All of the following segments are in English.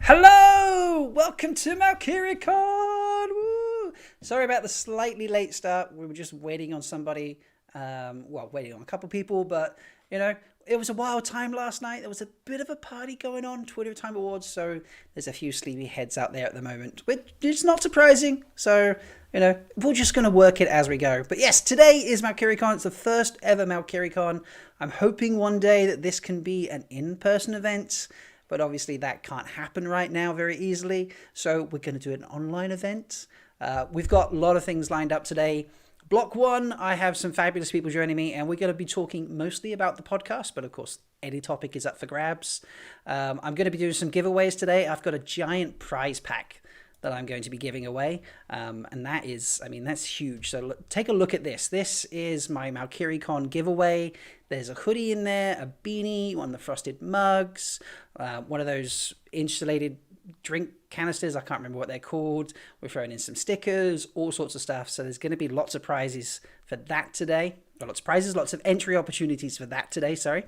Hello! Welcome to MalkieriCon! Woo! Sorry about the slightly late start. We were just waiting on somebody. Waiting on a couple people, but, it was a wild time last night. There was a bit of a party going on, Twitter Time Awards, so there's a few sleepy heads out there at the moment, which is not surprising. So, we're just going to work it as we go. But yes, today is MalkieriCon. It's the first ever MalkieriCon. I'm hoping one day that this can be an in-person event, but obviously that can't happen right now very easily. So we're going to do an online event. We've got a lot of things lined up today. Block 1, I have some fabulous people joining me, and we're going to be talking mostly about the podcast, but of course, any topic is up for grabs. I'm going to be doing some giveaways today. I've got a giant prize pack that I'm going to be giving away, and that's huge. So take a look at this. This is my MalkieriCon giveaway. There's a hoodie in there, a beanie, one of the frosted mugs, one of those insulated drink canisters. I can't remember what they're called. We're throwing in some stickers, all sorts of stuff. So there's going to be lots of prizes for that today. Lots of prizes, lots of entry opportunities for that today, sorry.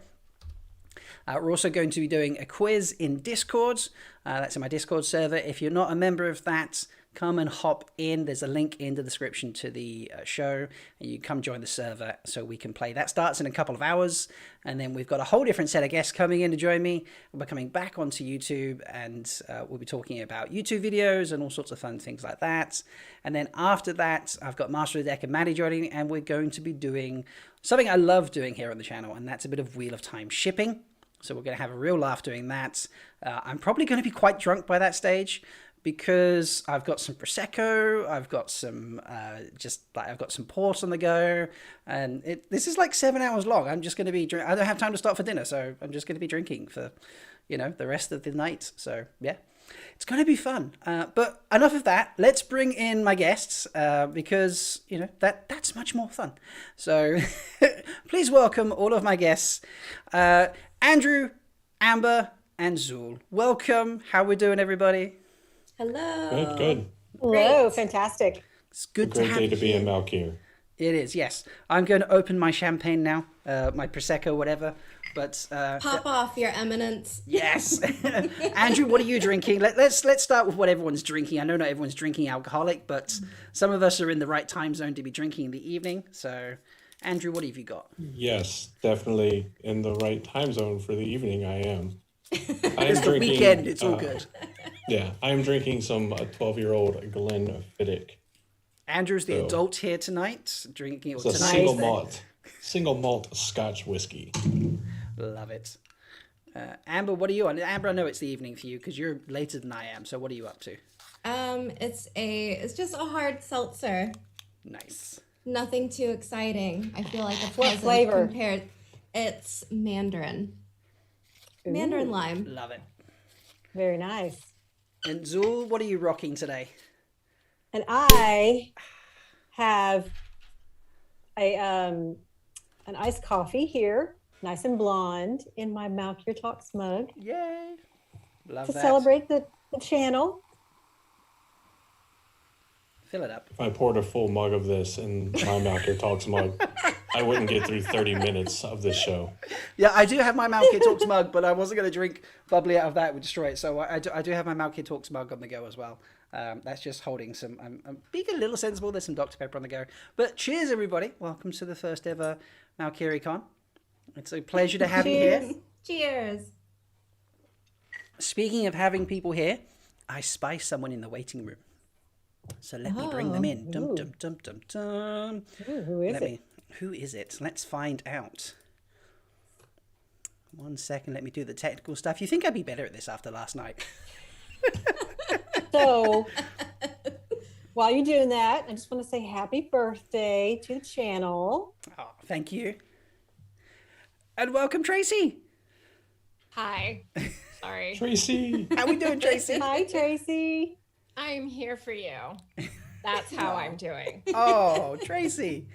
We're also going to be doing a quiz in Discord. That's in my Discord server. If you're not a member of that, come and hop in. There's a link in the description to the show, and you come join the server so we can play. That starts in a couple of hours, and then we've got a whole different set of guests coming in to join me. We're coming back onto YouTube, and we'll be talking about YouTube videos and all sorts of fun things like that. And then after that, I've got Master of the Deck and Maddie joining, and we're going to be doing something I love doing here on the channel, and that's a bit of Wheel of Time shipping. So we're going to have a real laugh doing that. I'm probably going to be quite drunk by that stage, because I've got some Prosecco, I've got some I've got some port on the go, and this is like 7 hours long. I'm just going to be I don't have time to stop for dinner, so I'm just going to be drinking for, the rest of the night. So yeah, it's going to be fun. But enough of that. Let's bring in my guests, because that's much more fun. So please welcome all of my guests, Andrew, Amber, and Zuul. Welcome. How we doing, everybody? Hello. Good. Hello, Great. Fantastic. It's good to Great have day you to be here. in Malkier. It is, yes. I'm going to open my champagne now, my Prosecco, whatever. But Pop off, Your Eminence. yes. Andrew, what are you drinking? Let's start with what everyone's drinking. I know not everyone's drinking alcoholic, but some of us are in the right time zone to be drinking in the evening. So, Andrew, what have you got? Yes, definitely in the right time zone for the evening. I am. It's the weekend. It's all good. Yeah, I am drinking some 12-year-old Glenfiddich. Andrew's the adult here tonight, drinking It's a tonight. single malt Scotch whiskey. Love it. Amber, what are you on? Amber, I know it's the evening for you because you're later than I am. So what are you up to? It's just a hard seltzer. Nice. Nothing too exciting. I feel like a What peasant flavor? compared. It's mandarin. Mandarin lime. Love it. Very nice. And Zuul, what are you rocking today? And I have an iced coffee here, nice and blonde, in my Malkier Talks mug Yay. Love to that. celebrate the channel. Fill it up. If I poured a full mug of this in my Malkier Talks mug, I wouldn't get through 30 minutes of this show. Yeah, I do have my Malkier Talks mug, but I wasn't going to drink bubbly out of that. It would destroy it. So I do have my Malkier Talks mug on the go as well. That's just holding some... I'm being a little sensible. There's some Dr. Pepper on the go. But cheers, everybody. Welcome to the first ever MalkieriCon. It's a pleasure to have you here. Cheers. Speaking of having people here, I spy someone in the waiting room. So let me bring them in. Dum, dum, dum, dum, dum. Ooh, who is it? Who is it? Let's find out. 1 second, let me do the technical stuff. You think I'd be better at this after last night? So, while you're doing that, I just want to say happy birthday to the channel. Oh, thank you. And welcome, Traci. Hi. Sorry. Tracy! How we doing, Traci? Hi, Tracy. I'm here for you. That's how I'm doing. Oh, Traci.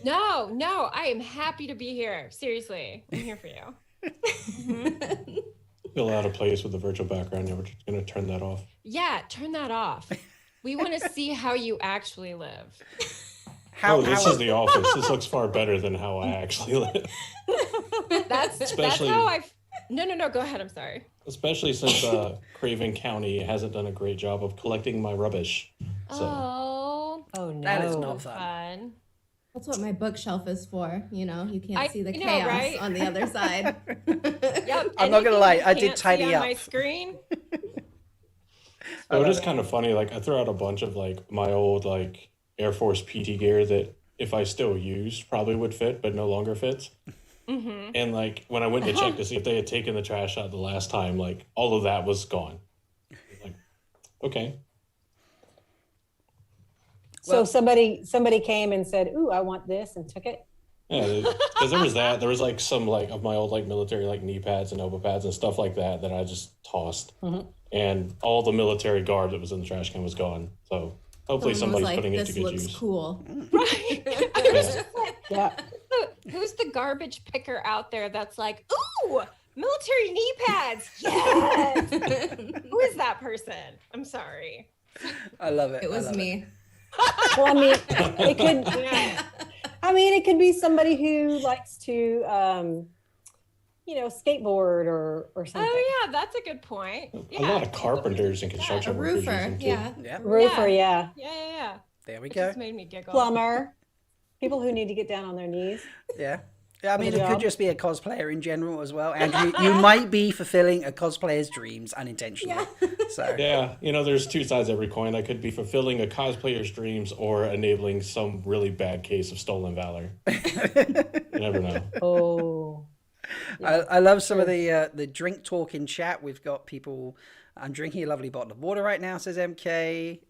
No, I am happy to be here. Seriously. I'm here for you. Feel out of place with the virtual background. Yeah, we're just going to turn that off. Yeah, turn that off. We want to see how you actually live. This is the office. This looks far better than how I actually live. That's Especially- how I've... No, go ahead. I'm sorry. especially since Craven County hasn't done a great job of collecting my rubbish. So Oh no. That is not fun. fun. That's what my bookshelf is for. You know, you can't see the know, chaos right? on the other side. Yep. I'm not gonna anything lie, you I did can't see tidy on up. my screen. it is kind of funny. Like I threw out a bunch of like my old like Air Force PT gear that if I still used probably would fit, but no longer fits. Mm-hmm. And like when I went to check to see if they had taken the trash out the last time, like all of that was gone. Like, okay. So Well- somebody came and said, "Ooh, I want this," and took it. Yeah, because there was that. There was like some like of my old like military like knee pads and elbow pads and stuff like that that I just tossed, and all the military garb that was in the trash can was gone. So hopefully Someone somebody's was like, putting it to this good looks use. cool. Right. I was just like, Yeah. who's the garbage picker out there that's like, ooh, military knee pads? Yes. Who is that person? I'm sorry. I love it. It I was love me. Well, I mean, it could. Yeah. I mean, it could be somebody who likes to, skateboard or something. Oh yeah, that's a good point. A lot of carpenters and A construction workers use roofer. them too. Yeah. Yeah, Roofer, yeah. Yeah. there we It go. just made me giggle. Plumber, people who need to get down on their knees. Yeah. Yeah, I mean, Good it could job. just be a cosplayer in general as well. And you might be fulfilling a cosplayer's dreams unintentionally. So, Yeah, there's two sides to every coin. I could be fulfilling a cosplayer's dreams or enabling some really bad case of stolen valor. You never know. Oh, I love some of the drink talk in chat. We've got people. I'm drinking a lovely bottle of water right now, says MK.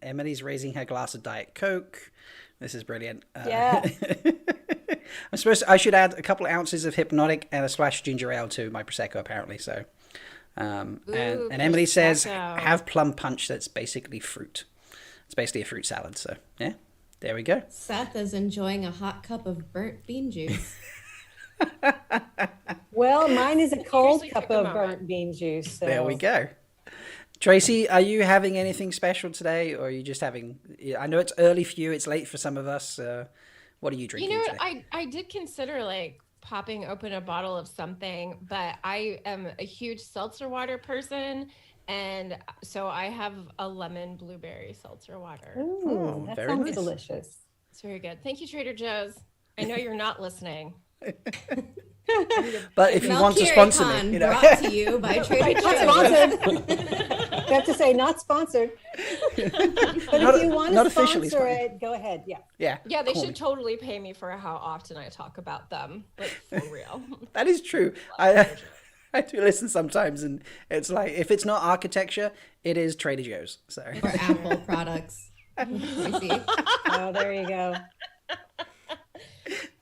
Emily's raising her glass of Diet Coke. This is brilliant. yeah. I should add a couple of ounces of Hypnotic and a splash of ginger ale to my Prosecco, apparently. So, and Emily says, Prosecco. have plum punch. That's basically fruit. It's basically a fruit salad. So, yeah, there we go. Seth is enjoying a hot cup of burnt bean juice. Well, mine is a cold Seriously, cup took a of moment. burnt bean juice. So. There we go. Tracy, are you having anything special today, or are you just having? I know it's early for you. It's late for some of us. What are you drinking You know today? what? I did consider like popping open a bottle of something, but I am a huge seltzer water person, and so I have a lemon blueberry seltzer water. Ooh, that very sounds nice. delicious. It's very good. Thank you, Trader Joe's. I know you're not listening. But if you want to sponsor me, MalkieriCon, you know. brought to you by Trader Not Joe's. sponsored. You have to say not sponsored. But Not- if you want not to officially sponsor sponsored. it, go ahead. Yeah. Yeah. Yeah, they call should me. totally pay me for how often I talk about them. Like for real. That is true. I do listen sometimes, and it's like if it's not architecture, it is Trader Joe's. So Or Apple products. I see. Oh, there you go.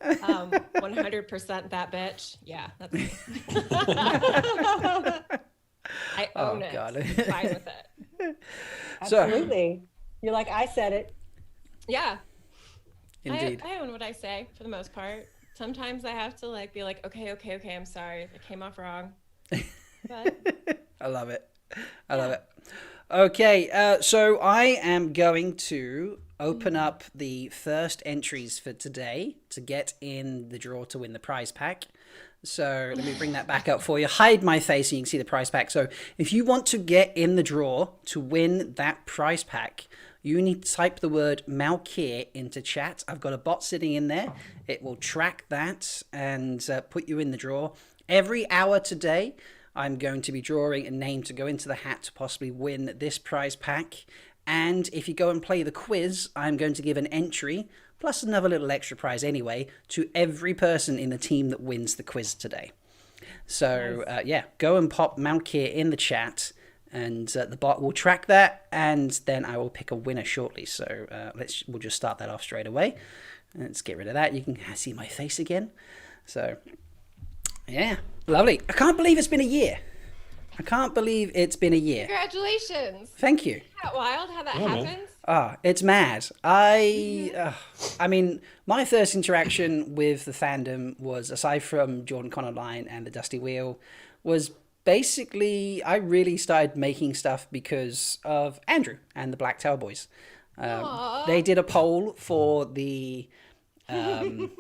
100% that bitch. Yeah, that's me. I own it. God. I'm fine with it. So- Absolutely. You're like, I said it. Yeah. indeed. I own what I say for the most part. Sometimes I have to like be like, okay, I'm sorry. That came off wrong. But I love it. I love it. Okay, so I am going to open up the first entries for today to get in the draw to win the prize pack. So let me bring that back up for you. Hide my face and you can see the prize pack. So if you want to get in the draw to win that prize pack, you need to type the word Malkier into chat. I've got a bot sitting in there. It will track that and put you in the draw. Every hour today, I'm going to be drawing a name to go into the hat to possibly win this prize pack. And if you go and play the quiz, I'm going to give an entry, plus another little extra prize anyway, to every person in the team that wins the quiz today. So, yeah, go and pop Malkier in the chat, and the bot will track that, and then I will pick a winner shortly. So we'll just start that off straight away. Let's get rid of that. You can see my face again. So, yeah, lovely. I can't believe it's been a year. I can't believe it's been a year. congratulations. Thank you. Isn't that wild how that Yeah, man. happens? It's mad. I mean, my first interaction with the fandom was, aside from Jordan Con Online and the Dusty Wheel, was basically I really started making stuff because of Andrew and the Black Tail Boys. They did a poll for the The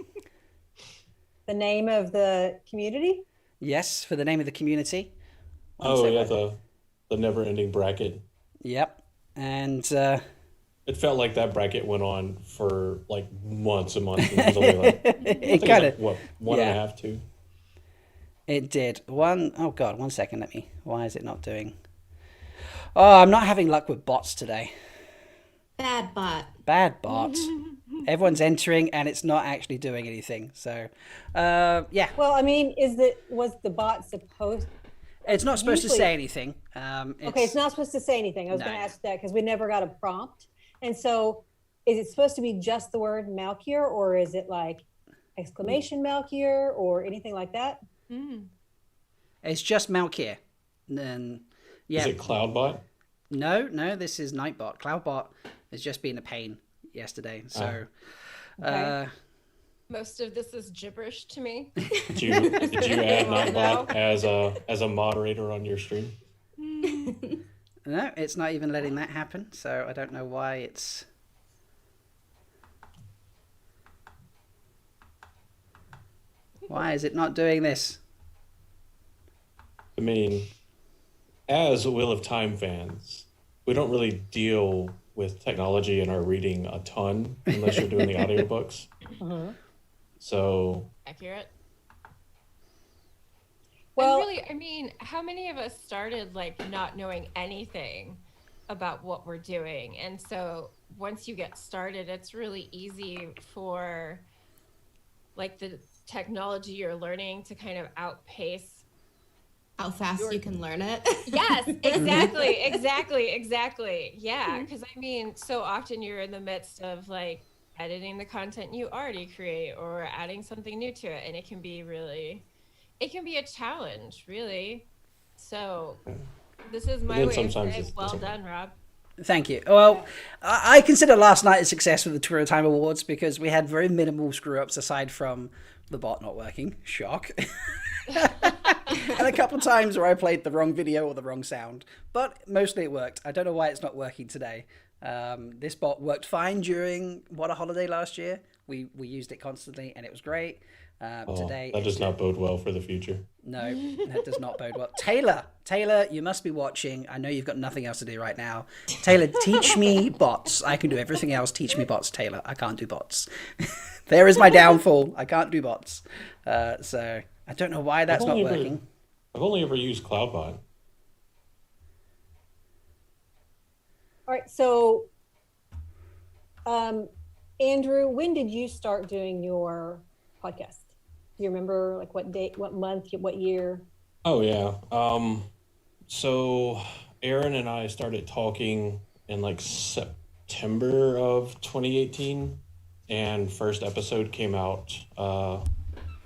name of the community? yes, for the name of the community. Oh they yeah, were. the never-ending bracket. Yep. And It felt like that bracket went on for like months and months, and it was only like I think it it was kind like of, what one and a yeah, half, two. it did. Oh God, 1 second. Why is it not doing? Oh, I'm not having luck with bots today. Bad bot. Bad bot. Everyone's entering and it's not actually doing anything. So, yeah, Well, I mean, was the bot supposed? it's not supposed to Usually- say anything. Okay, it's not supposed to say anything. I was No. going to ask that because we never got a prompt. And so, is it supposed to be just the word Malkier, or is it like exclamation Malkier or anything like that? It's just Malkier. And yeah, Is it Cloudbot? no, this is Nightbot. Cloudbot has just been a pain yesterday. So, Okay. Most of this is gibberish to me. Did you add No. Nightbot as a moderator on your stream? no, it's not even letting that happen. So I don't know why it's. Why is it not doing this? I mean, as Wheel of Time fans, we don't really deal with technology in our reading a ton unless you're doing the audiobooks. So Accurate. Well, And really, I mean, how many of us started like not knowing anything about what we're doing? And so once you get started, it's really easy for like the technology you're learning to kind of outpace. How fast you can learn it. Yes, exactly. Yeah, because I mean, so often you're in the midst of like editing the content you already create or adding something new to it, and it can be a challenge, really. So this is my then way of sometimes saying, it's well different. done, Rob. Thank you. Well, I consider last night a success with the Twitter Time Awards because we had very minimal screw ups aside from the bot not working. Shock. And a couple of times where I played the wrong video or the wrong sound, but mostly it worked. I don't know why it's not working today. This bot worked fine during What a Holiday last year. We used it constantly and it was great. Today that does not bode well for the future. No, that does not bode well. Taylor, you must be watching. I know you've got nothing else to do right now. Taylor, teach me bots. I can do everything else. Teach me bots, Taylor. I can't do bots. There is my downfall. I can't do bots. So I don't know why that's not working. I've only ever used Cloudbot. all right. So, Andrew, when did you start doing your podcast? Do you remember like what date, what month, what year? Oh yeah. So Aaron and I started talking in like September of 2018, and first episode came out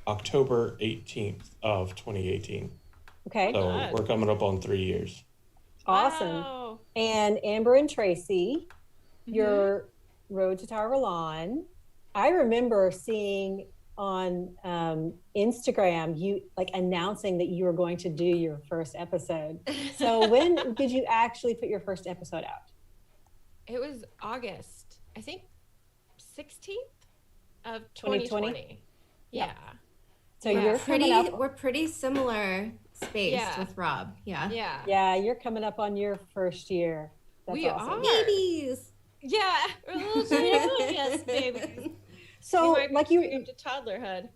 October 18th of 2018. Okay. So God. we're coming up on 3 years. Awesome. Wow. And Amber and Traci, your Road to Valon. I remember seeing on Instagram you like announcing that you were going to do your first episode. So when did you actually put your first episode out? It was August, I think 16th of 2020. Yeah. So Yeah. you're coming up. We're pretty similar spaced Yeah. with Rob. Yeah. Yeah. Yeah, you're coming up on your first year. That's We awesome. are. Babies. Yeah. We're little yes, baby. So We might like be you, going into toddlerhood.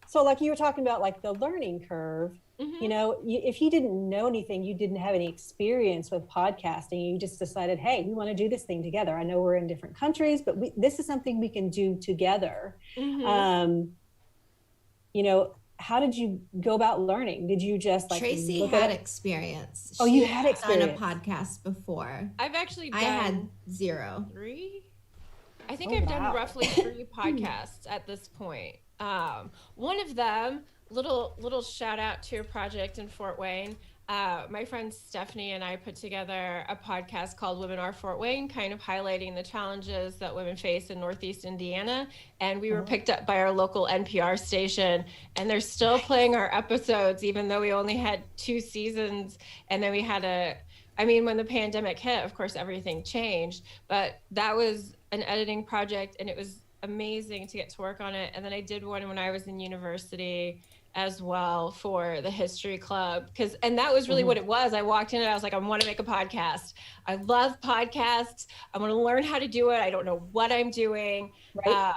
so like you were talking about like the learning curve. You know, if you didn't know anything, you didn't have any experience with podcasting, you just decided, hey, we want to do this thing together. I know we're in different countries, but this is something we can do together. You know, how did you go about learning? Did you just like Traci look had at experience. Oh, you She had done experience. a podcast before. I've actually done I had 0. 3. I think Oh, I've done wow. roughly 3 podcasts at this point. One of them, little shout out to a project in Fort Wayne. My friend Stephanie and I put together a podcast called Women Are Fort Wayne, kind of highlighting the challenges that women face in Northeast Indiana. And we were picked up by our local NPR station, and they're still playing our episodes, even though we only had 2 seasons. And then we had when the pandemic hit, of course, everything changed, but that was an editing project and it was amazing to get to work on it. And then I did one when I was in university, as well for the history club, and that was really what it was. I walked in and I was like, I want to make a podcast. I love podcasts. I want to learn how to do it. I don't know what I'm doing. Right.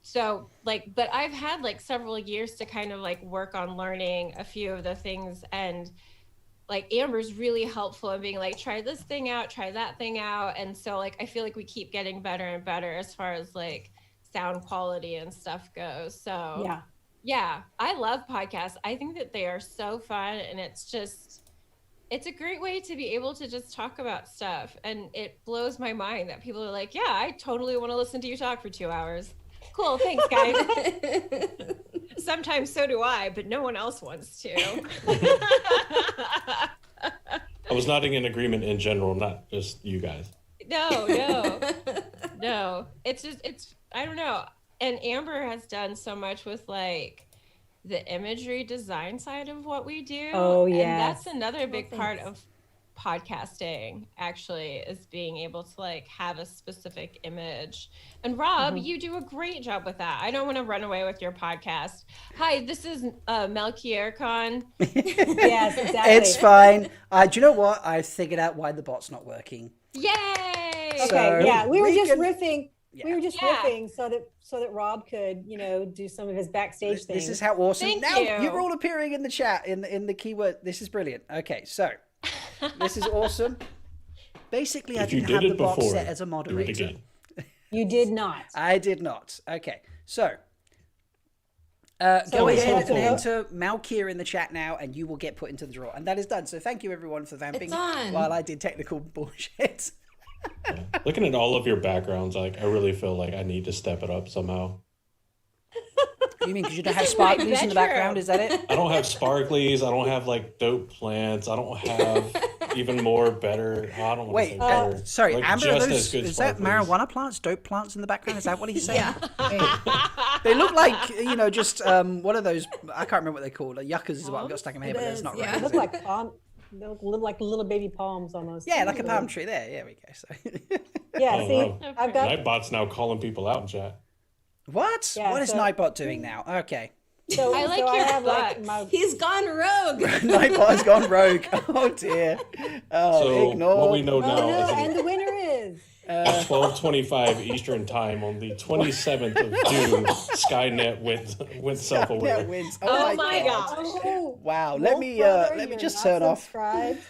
So like, but I've had like several years to kind of like work on learning a few of the things, and like Amber's really helpful in being like, try this thing out, try that thing out. And so like, I feel like we keep getting better and better as far as like sound quality and stuff goes. So yeah, I love podcasts. I think that they are so fun, and it's a great way to be able to just talk about stuff. And it blows my mind that people are like, yeah, I totally want to listen to you talk for 2 hours. Cool, thanks, guys. Sometimes so do I, but no one else wants to. I was nodding in agreement in general, not just you guys. No. It's I don't know. And Amber has done so much with like the imagery design side of what we do. Oh, yes. And that's another big part of podcasting, actually, is being able to like have a specific image. And Rob, you do a great job with that. I don't want to run away with your podcast. Hi, this is MalkieriCon. Yes, exactly. It's fine. Do you know what? I figured out why the bot's not working. Yay! Okay, So yeah, we were just can- riffing. Yeah. We were just riffing so that Rob could, do some of his backstage things. This is how awesome. Thank Now you. you're all appearing in the chat in the keyword. This is brilliant. Okay, so this is awesome. Basically, I If you didn't did have the it box before, set as a do it moderator. again. You did not. I did not. Okay, so So go we ahead have to and go- enter Malkier in the chat now, and you will get put into the draw. And that is done. So thank you everyone for vamping It's on. while I did technical bullshit. Yeah. Looking at all of your backgrounds, like I really feel like I need to step it up somehow. You mean because you don't have is my sparklies in the bedroom. background? Is that it? I don't have sparklies. I don't have like dope plants. I don't have even more better. I don't want to Wait, say better. sorry, like, Amber, are just those, as good is that sparklies. marijuana plants, dope plants in the background? Is that what he's saying? Yeah. They look like, just one of those, I can't remember what they're called. Yuccas is what I've got stuck in my head, It but that's is, not yeah. right. They is look it? like palm. They look like little baby palms almost. Yeah, like a palm tree there. There we go. So. Yeah, Oh, see, wow. I've got. Nightbot's now calling people out in chat. What? Yeah, What is so- Nightbot doing now? Okay. So, I like so your I have like butt. my. He's gone rogue. Nightbot has gone rogue. Oh dear. Oh, So ignore. what we know Oh now no! is And the winner is. at 12:25 Eastern time on the 27th of June, Skynet went self-aware. That wins. Oh my God. gosh. Oh, Wow. Wolf Brother, Let me you're just not turn off. subscribed.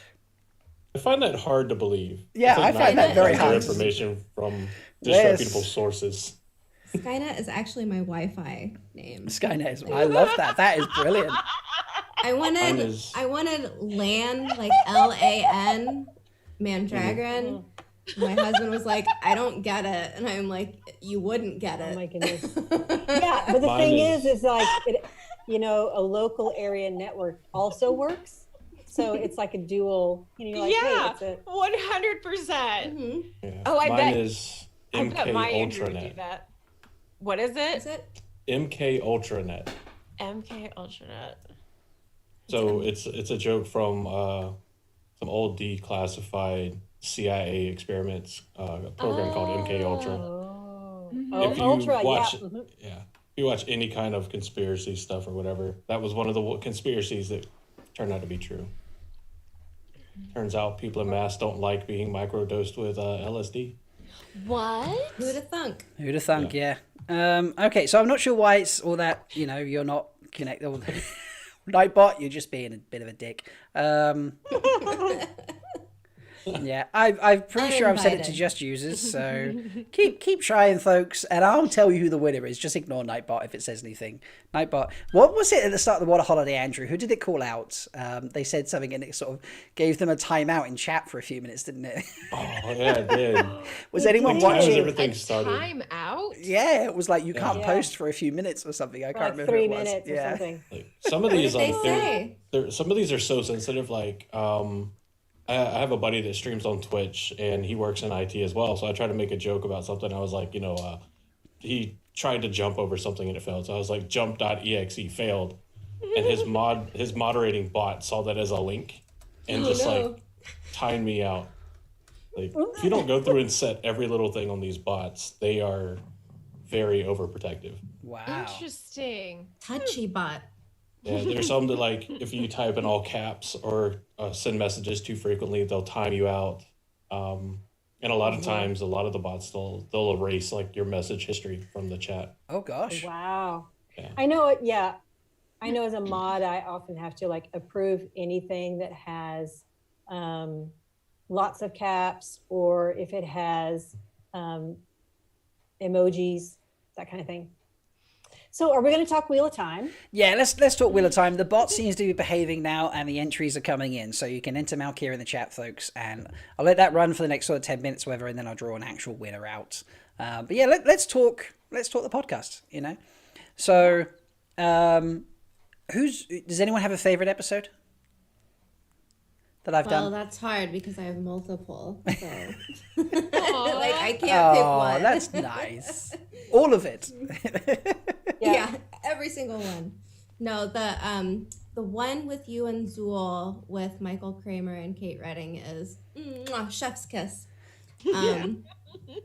I find that hard to believe. Yeah, I find that very Nightbot got hard. their information from Where's- disreputable sources. Skynet is actually my Wi-Fi name. Skynet is. I love that. That is brilliant. I Mine is- wanted LAN, like LAN, Mandragon. My husband was like, I don't get it. And I'm like, you wouldn't get it. Oh my goodness. Yeah, but the Mine thing is- is like, a local area network also works. So it's like a dual, you're like, Yeah, hey, it's a, 100%. Mhm. Yeah. Oh, I Mine bet- is I bet MK my Andrew would do Ultranet. that. What is it? Is it? MK Ultranet. MK Ultranet. So it's a joke from some old declassified CIA experiments, a program called MK Ultra. oh, If you Ultra, watch, yeah. Mhm. yeah, if you watch any kind of conspiracy stuff or whatever, that was one of the conspiracies that turned out to be true. Turns out people in mass don't like being microdosed with LSD. What? Who'd have thunk? Who'd have thunk? Yeah. Okay, so I'm not sure why it's all that. You're not connected. Nightbot, you're just being a bit of a dick. Yeah, I'm pretty sure I've said it to Uninvited. just users. So keep trying, folks, and I'll tell you who the winner is. Just ignore Nightbot if it says anything. Nightbot. What was it at the start of the Water Holiday, Andrew? Who did it call out? They said something, and it sort of gave them a timeout in chat for a few minutes, didn't it? Oh yeah, it did. Was anyone That was watching? everything started. Time out? Yeah, it was like you can't Yeah. post for a few minutes or something. I For can't like remember. 3 who it was. minutes or Yeah. something. Like, some of these, What did like, they they're- say? some of these are so sensitive. Like, I have a buddy that streams on Twitch, and he works in IT as well. So I tried to make a joke about something. I was like, he tried to jump over something and it failed. So I was like, jump.exe failed, and his moderating bot saw that as a link, and just like timed me out. Like, if you don't go through and set every little thing on these bots, they are very overprotective. Wow. Interesting. Touchy bot. Yeah, there's some that like if you type in all caps or send messages too frequently, they'll time you out. And a lot of times, a lot of the bots they'll erase like your message history from the chat. Oh gosh. Wow. Yeah. I know it. Yeah. I know as a mod, I often have to like approve anything that has lots of caps, or if it has emojis, that kind of thing. So are we going to talk Wheel of Time? Yeah, let's talk Wheel of Time. The bot seems to be behaving now, and the entries are coming in. So you can enter Malkier in the chat, folks, and I'll let that run for the next sort of 10 minutes, or whatever, and then I'll draw an actual winner out. But yeah, let's talk the podcast. You know, so does anyone have a favorite episode that I've done? Well, that's hard because I have multiple. So. Like I can't pick one. That's nice. All of it. Yeah, every single one. No, the one with you and Zuul with Michael Kramer and Kate Redding is chef's kiss. And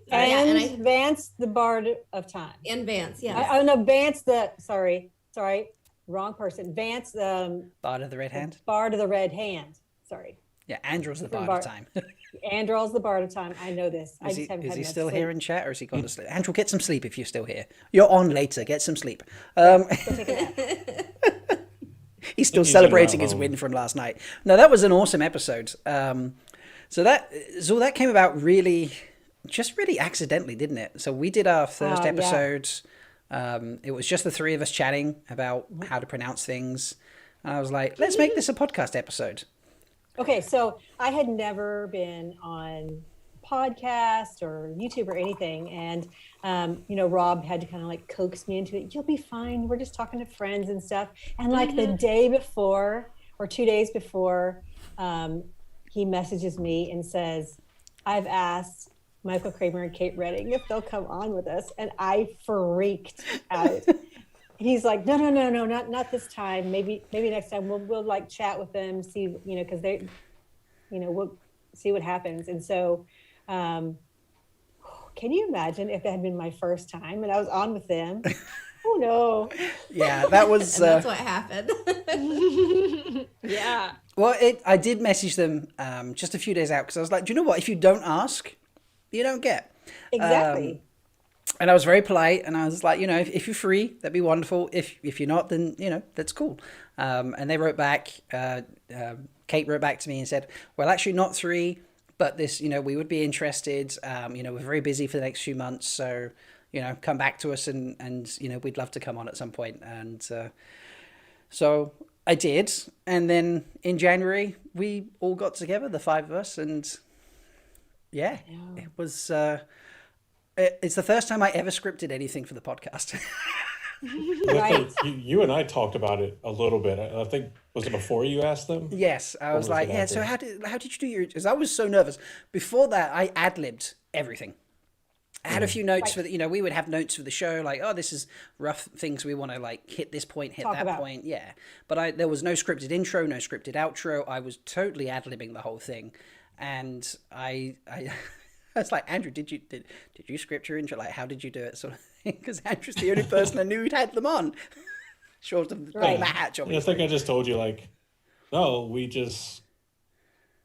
and Vance, the Bard of Time. And Vance, yes. Oh no, Vance the sorry, wrong person. Vance the Bard of the Red Hand. Bard of the Red Hand. Sorry. Yeah, Andrew's the Bard of Time. Andrew's the Bard of Time. I know this. Is he enough still sleep. here in chat, or is he gone to sleep? Andrew, get some sleep if you're still here. You're on later. Get some sleep. He's still celebrating his win from last night. No, that was an awesome episode. So that came about really accidentally, didn't it? So we did our first episode. It was just the three of us chatting about how to pronounce things. And I was like, let's make this a podcast episode. Okay, so I had never been on podcast or YouTube or anything, and Rob had to kind of like coax me into it. You'll be fine. We're just talking to friends and stuff. And like the day before or 2 days before, he messages me and says, "I've asked Michael Kramer and Kate Redding if they'll come on with us," and I freaked out. He's like, no, not this time. Maybe next time we'll like chat with them, see, because they, we'll see what happens. And so, can you imagine if that had been my first time and I was on with them? Oh no. Yeah, that was. And that's what happened. Yeah. Well, I did message them just a few days out because I was like, do you know what? If you don't ask, you don't get. Exactly. And I was very polite, and I was like, if you're free, that'd be wonderful. If you're not, then, that's cool. And they wrote back, Kate wrote back to me and said, well, actually not free, but this, we would be interested. We're very busy for the next few months. So, come back to us and we'd love to come on at some point. And so I did. And then in January, we all got together, the five of us. And it was... it's the first time I ever scripted anything for the podcast. Right. You and I talked about it a little bit. I think, was it before you asked them? Yes, I was like, yeah. So how did you do your? Because I was so nervous. Before that, I ad-libbed everything. I had a few notes for the. We would have notes for the show, like, oh, this is rough things we want to like hit this point, hit that point, yeah. But there was no scripted intro, no scripted outro. I was totally ad-libbing the whole thing, and I was like, Andrew, did you script your intro? Like, how did you do it? Sort of thing. Because Andrew's the only person I knew who'd had them on. Short of the match, obviously. I think I just told you, like, no, we just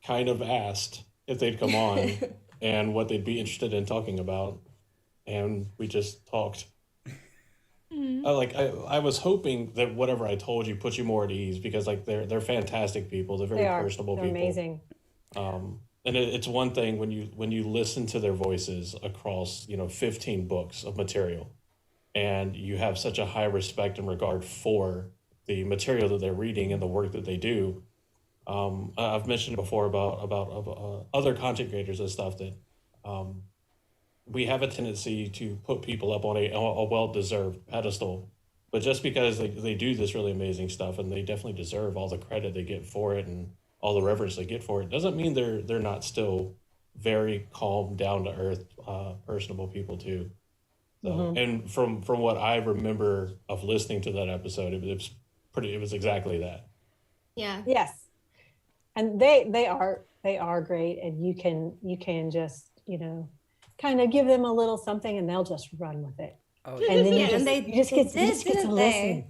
kind of asked if they'd come on and what they'd be interested in talking about. And we just talked. I was hoping that whatever I told you put you more at ease, because like they're fantastic people. They're very personable people. They're amazing. And it's one thing when you listen to their voices across 15 books of material, and you have such a high respect and regard for the material that they're reading and the work that they do. I've mentioned before about other content creators and stuff that we have a tendency to put people up on a well-deserved pedestal, but just because they do this really amazing stuff, and they definitely deserve all the credit they get for it and all the reverence they get for it, doesn't mean they're not still very calm, down to earth, personable people too. So, and from what I remember of listening to that episode, it was exactly that. Yeah. Yes. And they are great, and you can just, kind of give them a little something and they'll just run with it. Oh, And then Yeah, you just get to listen.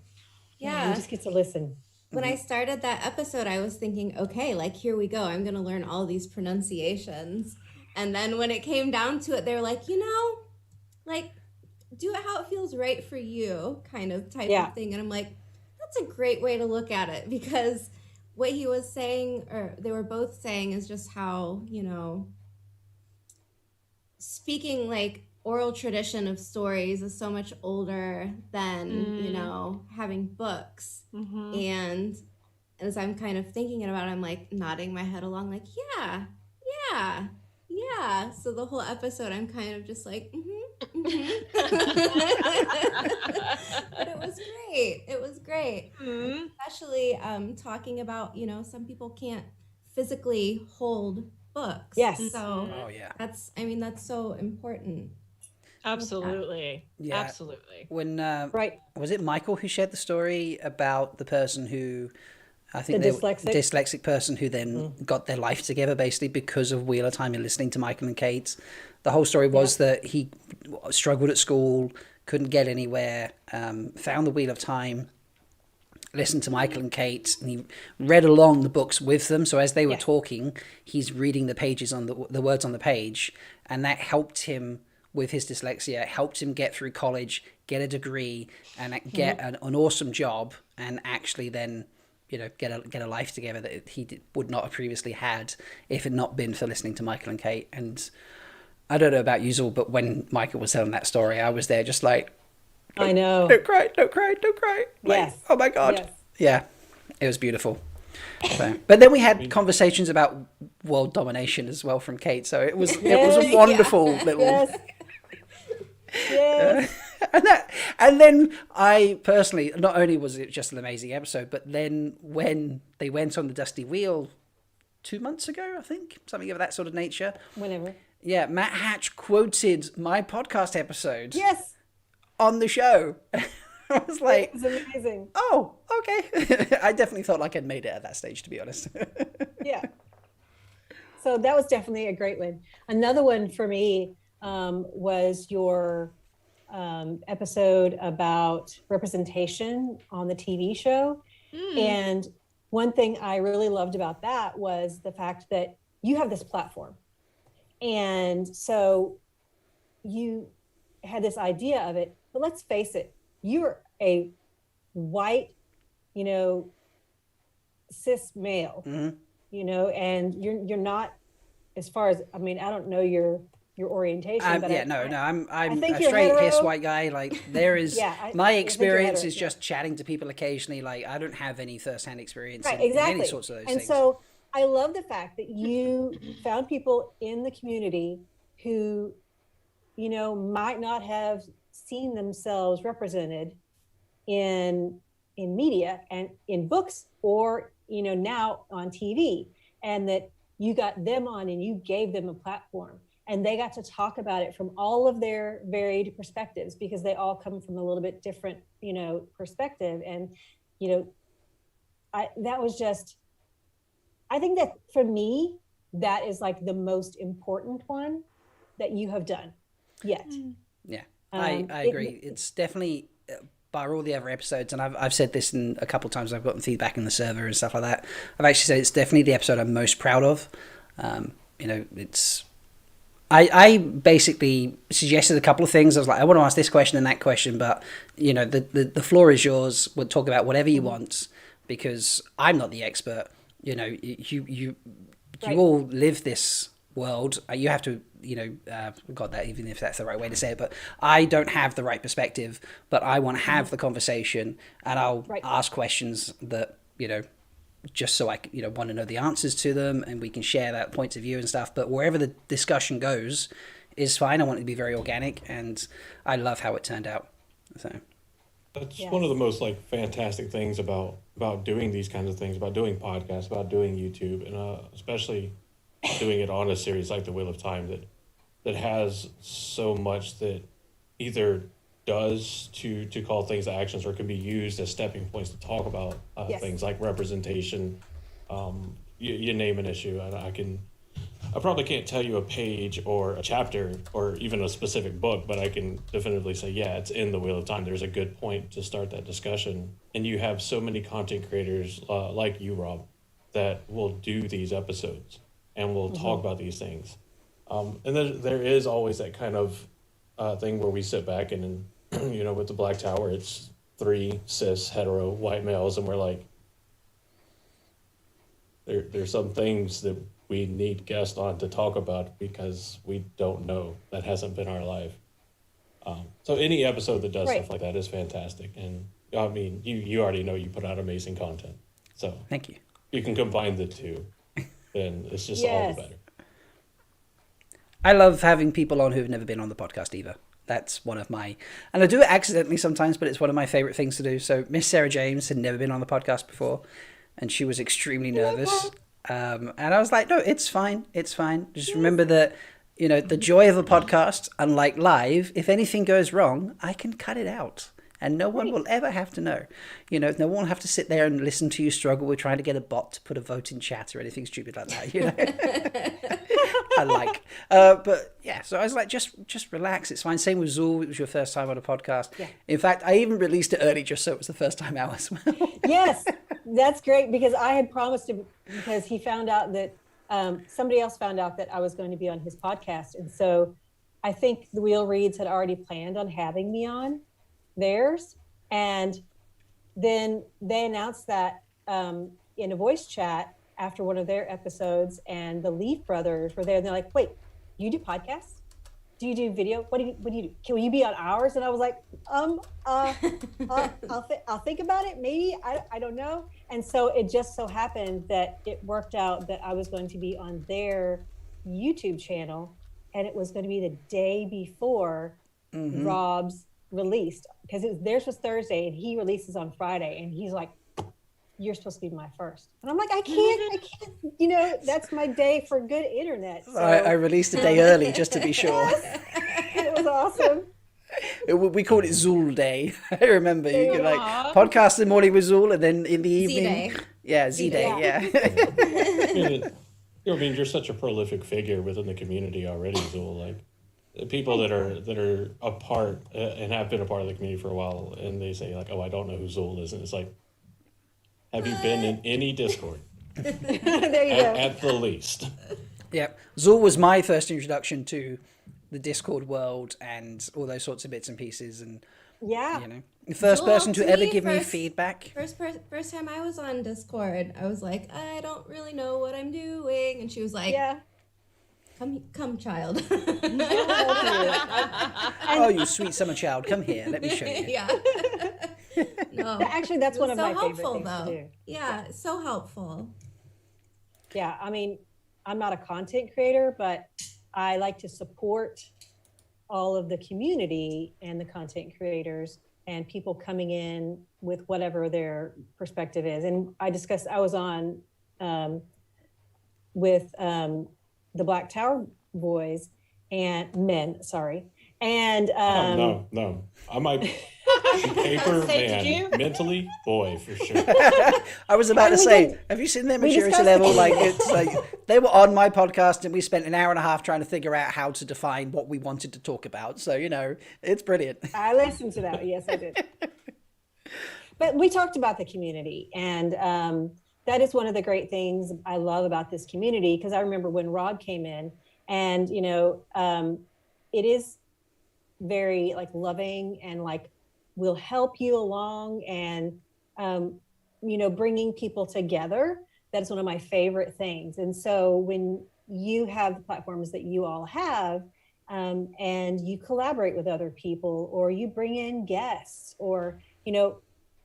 Yeah. You just get to listen. When I started that episode, I was thinking, okay, like, here we go. I'm going to learn all these pronunciations. And then when it came down to it, they were like, like, do it how it feels right for you, kind of type of thing. And I'm like, that's a great way to look at it, because what he was saying, or they were both saying, is just how, speaking like oral tradition of stories is so much older than, having books. Mm-hmm. And as I'm kind of thinking about it, I'm like nodding my head along, like, yeah. So the whole episode, I'm kind of just like, But it was great. It was great. Mm-hmm. Especially talking about, some people can't physically hold books. Yes. So that's so important. Absolutely. Yeah. Absolutely. When Right. was it Michael who shared the story about the person who, I think The they dyslexic person who then got their life together basically because of Wheel of Time and listening to Michael and Kate. The whole story was that he struggled at school, couldn't get anywhere, found the Wheel of Time, listened to Michael and Kate, and he read along the books with them. So as they were talking, he's reading the pages on the words on the page, and that helped him with his dyslexia, helped him get through college, get a degree, and get an awesome job, and actually then, get a life together that he would not have previously had if it had not been for listening to Michael and Kate. And I don't know about you, Zuul, but when Michael was telling that story, I was there just like, I know. Don't cry. Like, Yes. oh my God. Yes. Yeah, it was beautiful. So, but then we had conversations about world domination as well from Kate. So it was a wonderful little. Yes. Yes. And then I personally, not only was it just an amazing episode, but then when they went on the Dusty Wheel 2 months ago, I think, something of that sort of nature. Whenever. Yeah, Matt Hatch quoted my podcast episode Yes. on the show. I was like, It was amazing. oh, okay. I definitely felt like I'd made it at that stage, to be honest. Yeah. So that was definitely a great one. Another one for me was your episode about representation on the TV show. And one thing I really loved about that was the fact that you have this platform. And so you had this idea of it, but let's face it, you're a white, cis male, and you're not, as far as, I don't know your orientation, but I'm I a think you're straight hetero. cis white guy. Like there is my I think experience you're is hetero, just chatting to people occasionally. Like I don't have any firsthand experience right, in exactly. any sorts of those and things. so I love the fact that you found people in the community who, might not have seen themselves represented in media and in books or, now on TV, and that you got them on and you gave them a platform and they got to talk about it from all of their varied perspectives, because they all come from a little bit different, perspective. And, I think that for me, that is like the most important one that you have done yet. Yeah, I agree. It's definitely, by all the other episodes, and I've said this in a couple of times, I've gotten feedback in the server and stuff like that. I've actually said it's definitely the episode I'm most proud of. I basically suggested a couple of things. I was like, I want to ask this question and that question, but the floor is yours. We'll talk about whatever you want, because I'm not the expert. You all live this world. You have to, got that, even if that's the right way to say it, but I don't have the right perspective, but I want to have the conversation, and I'll ask questions that, just so I want to know the answers to them, and we can share that points of view and stuff. But wherever the discussion goes is fine. I want it to be very organic, and I love how it turned out. So that's one of the most fantastic things about doing these kinds of things, about doing podcasts, about doing YouTube, and especially doing it on a series like the Wheel of Time that has so much that either does to call things to actions, or can be used as stepping points to talk about things like representation. You name an issue, and I probably can't tell you a page or a chapter or even a specific book, but I can definitively say, yeah, it's in the Wheel of Time. There's a good point to start that discussion. And you have so many content creators like you, Rob, that will do these episodes and will talk about these things. And then there is always that kind of thing where we sit back and, with the Black Tower, it's 3 cis, hetero, white males, and we're like, there's some things that we need guests on to talk about because we don't know. That hasn't been our life. So any episode that does stuff like that is fantastic. And I mean, you already know you put out amazing content. So thank you. You can combine the two, and it's just all the better. I love having people on who've never been on the podcast either. That's one of my, and I do it accidentally sometimes, but it's one of my favorite things to do. So Miss Sarah James had never been on the podcast before, and she was extremely nervous. And I was like, no, it's fine. It's fine. Just remember that, the joy of a podcast, unlike live, if anything goes wrong, I can cut it out. And no one will ever have to know. No one will have to sit there and listen to you struggle with trying to get a bot to put a vote in chat or anything stupid like that. But yeah, so I was like, just relax. It's fine. Same with Zuul. It was your first time on a podcast. Yeah. In fact, I even released it early just so it was the first time out as well. Yes, that's great because I had promised him because he found out that somebody else found out that I was going to be on his podcast. And so I think the Wheel Reads had already planned on having me on theirs, and then they announced that in a voice chat after one of their episodes, and the Leaf brothers were there, and they're like, wait, you do podcasts? Do you do video? What do you do? Can you be on ours? And I was like, I'll think about it, maybe. I don't know. And so it just so happened that it worked out that I was going to be on their YouTube channel, and it was going to be the day before Rob's released, because theirs was Thursday and he releases on Friday, and he's like, you're supposed to be my first. And I'm like, I can't, that's my day for good internet. So. I released a day early just to be sure. It was awesome. We called it Zuul Day. I remember you could podcast in the morning with Zuul, and then in the evening. Z-Day. Yeah, Z-Day, yeah. I mean, you're such a prolific figure within the community already, Zuul. Like, people that are a part and have been a part of the community for a while, and they say like, "Oh, I don't know who Zuul is," and it's like, have you been in any Discord? There you go. At the least. Yeah, Zuul was my first introduction to the Discord world and all those sorts of bits and pieces, and the first Zuul, person to ever give me first feedback. First time I was on Discord, I was like, I don't really know what I'm doing, and she was like, Come, child. Oh, you sweet summer child, come here. Let me show you. Yeah. No, actually, that's one of my favorite things though. to do. Yeah, so helpful. Yeah, I mean, I'm not a content creator, but I like to support all of the community and the content creators and people coming in with whatever their perspective is. And I was on with the Black Tower boys and men, sorry. And no. I might be paper man, mentally boy for sure. I was about to say, have you seen their maturity level? Like, it's like they were on my podcast and we spent an hour and a half trying to figure out how to define what we wanted to talk about. So, it's brilliant. I listened to that. Yes, I did. But we talked about the community, and that is one of the great things I love about this community, because I remember when Rob came in, and it is very loving and will help you along, and bringing people together. That is one of my favorite things. And so when you have the platforms that you all have, and you collaborate with other people, or you bring in guests, or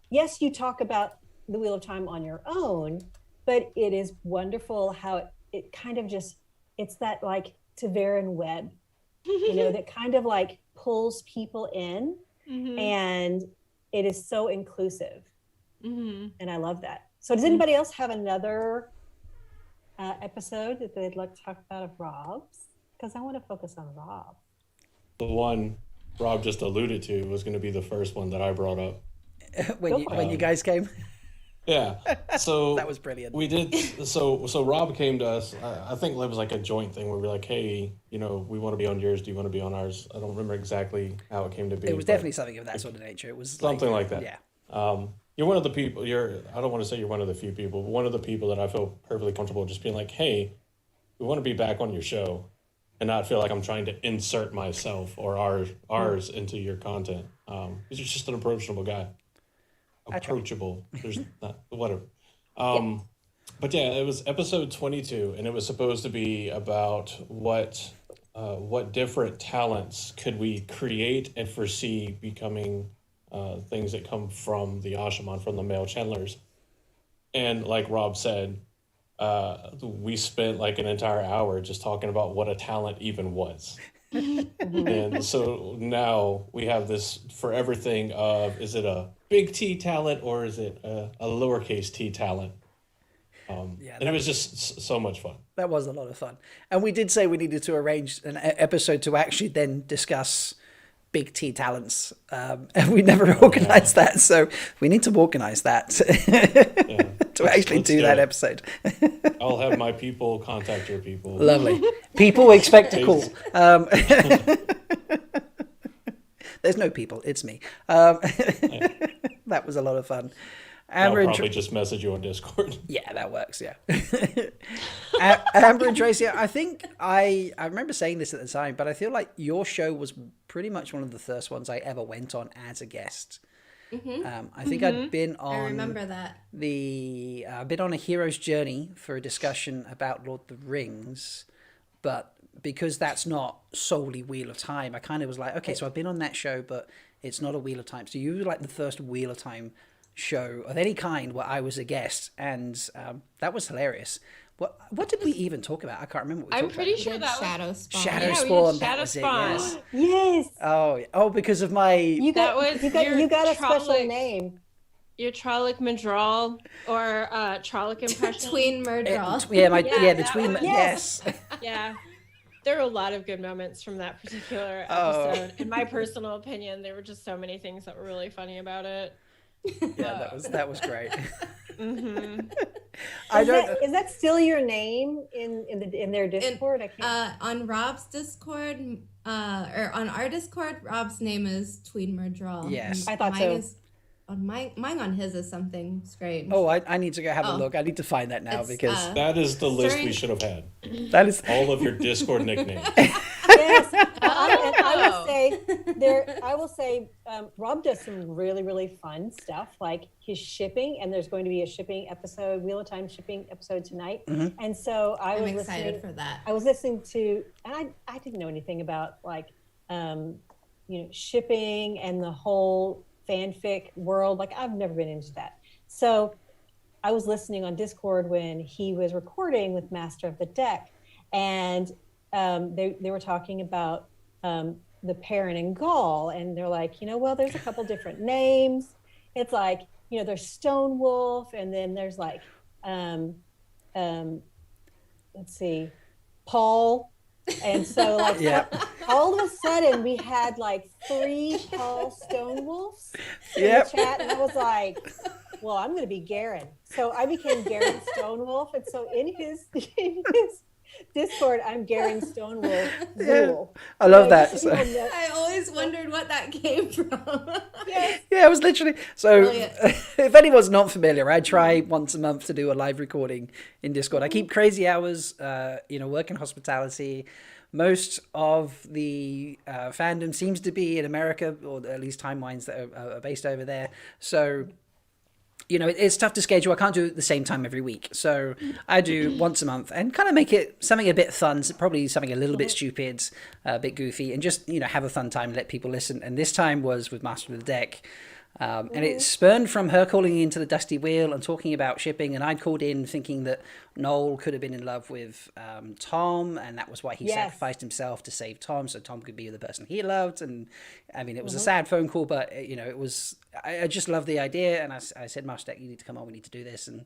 yes, you talk about the Wheel of Time on your own, but it is wonderful how it kind of just, it's that Tavarin web, that kind of pulls people in, and it is so inclusive. And I love that. So does anybody else have another episode that they'd like to talk about of Rob's? Because I want to focus on Rob. The one Rob just alluded to was going to be the first one that I brought up. when you guys came. Yeah. So That was brilliant. We did. So Rob came to us. I think it was like a joint thing where we were like, hey, we want to be on yours. Do you want to be on ours? I don't remember exactly how it came to be. It was definitely something of that sort of nature. It was something like that. Yeah. You're one of the people. I don't want to say you're one of the few people, but one of the people that I feel perfectly comfortable just being like, hey, we want to be back on your show, and not feel like I'm trying to insert myself or ours into your content. He's just an approachable guy. Approachable. There's not whatever. But yeah, it was episode 22, and it was supposed to be about what different talents could we create and foresee becoming things that come from the Ashaman, from the male channelers. And like Rob said, we spent like an entire hour just talking about what a talent even was. And so now we have this forever thing of, is it a big T talent or is it a lowercase t talent? And it was just so much fun. That was a lot of fun. And we did say we needed to arrange an episode to actually then discuss big T talents. And we never organized that. So we need to organize that to actually do that episode. I'll have my people contact your people. Lovely. People expect a call. There's no people. It's me. That was a lot of fun. Amber, I'll probably just message you on Discord. Yeah, that works. Yeah. Amber and Tracy, I think I remember saying this at the time, but I feel like your show was pretty much one of the first ones I ever went on as a guest. I think I'd been on. I remember that. I've been on a hero's journey for a discussion about Lord of the Rings, but because that's not solely Wheel of Time, I kind of was like, okay, so I've been on that show, but it's not a Wheel of Time. So you were like the first Wheel of Time show of any kind where I was a guest, and that was hilarious. What did we even talk about? I can't remember what we I'm pretty about. sure that Shadow Spawn. Shadow we Spawn. did That Shadow was Spawn. it. Yes. Oh, because of my. You got a special Trollic. name. Your Trollic Madral or Trollic impression. Tween Murdral. The tween. Yes. Yes. Yeah. There were a lot of good moments from that particular episode. In my personal opinion, there were just so many things that were really funny about it. Yeah, that was great. Is that still your name in their Discord? I can't. On Rob's Discord, or on our Discord, Rob's name is Tween Murdral. Yes. I thought mine so. Mine on his is something strange. Oh, I need to go have a look. I need to find that now because that is the list we should have had. that is all of your Discord nicknames. Yes, I will say, Rob does some really, really fun stuff, like his shipping, and there's going to be a shipping episode, Wheel of Time shipping episode tonight. And so I'm excited for that. I was listening to, and I didn't know anything about shipping and the whole fanfic world. Like, I've never been into that. So I was listening on Discord when he was recording with Master of the Deck, and they were talking about the Perrin and Gaul, and they're like, well, there's a couple different names. It's like, there's Stonewolf, and then there's like, let's see, Paul. And so like all of a sudden we had like 3 Paul Stonewolfs in the chat, and I was like, well, I'm going to be Garen. So I became Garen Stonewolf, and so in his Discord, I'm Garen Stonewolf Zuul. I love that. So. I always wondered what that came from. Yes. Yeah, it was literally so. If anyone's not familiar, I try once a month to do a live recording in Discord. I keep crazy hours. Work in hospitality. Most of the fandom seems to be in America, or at least timelines that are based over there. So. It's tough to schedule. I can't do it at the same time every week. So I do once a month and kind of make it something a bit fun, probably something a little bit stupid, a bit goofy, and just, have a fun time, let people listen. And this time was with Master of the Deck. And it spurned from her calling into the Dusty Wheel and talking about shipping. And I'd called in thinking that Noel could have been in love with Tom, and that was why he sacrificed himself to save Tom, so Tom could be the person he loved. And I mean, it was a sad phone call, but it was. I just loved the idea, and I said, Master Deck, you need to come on. We need to do this. And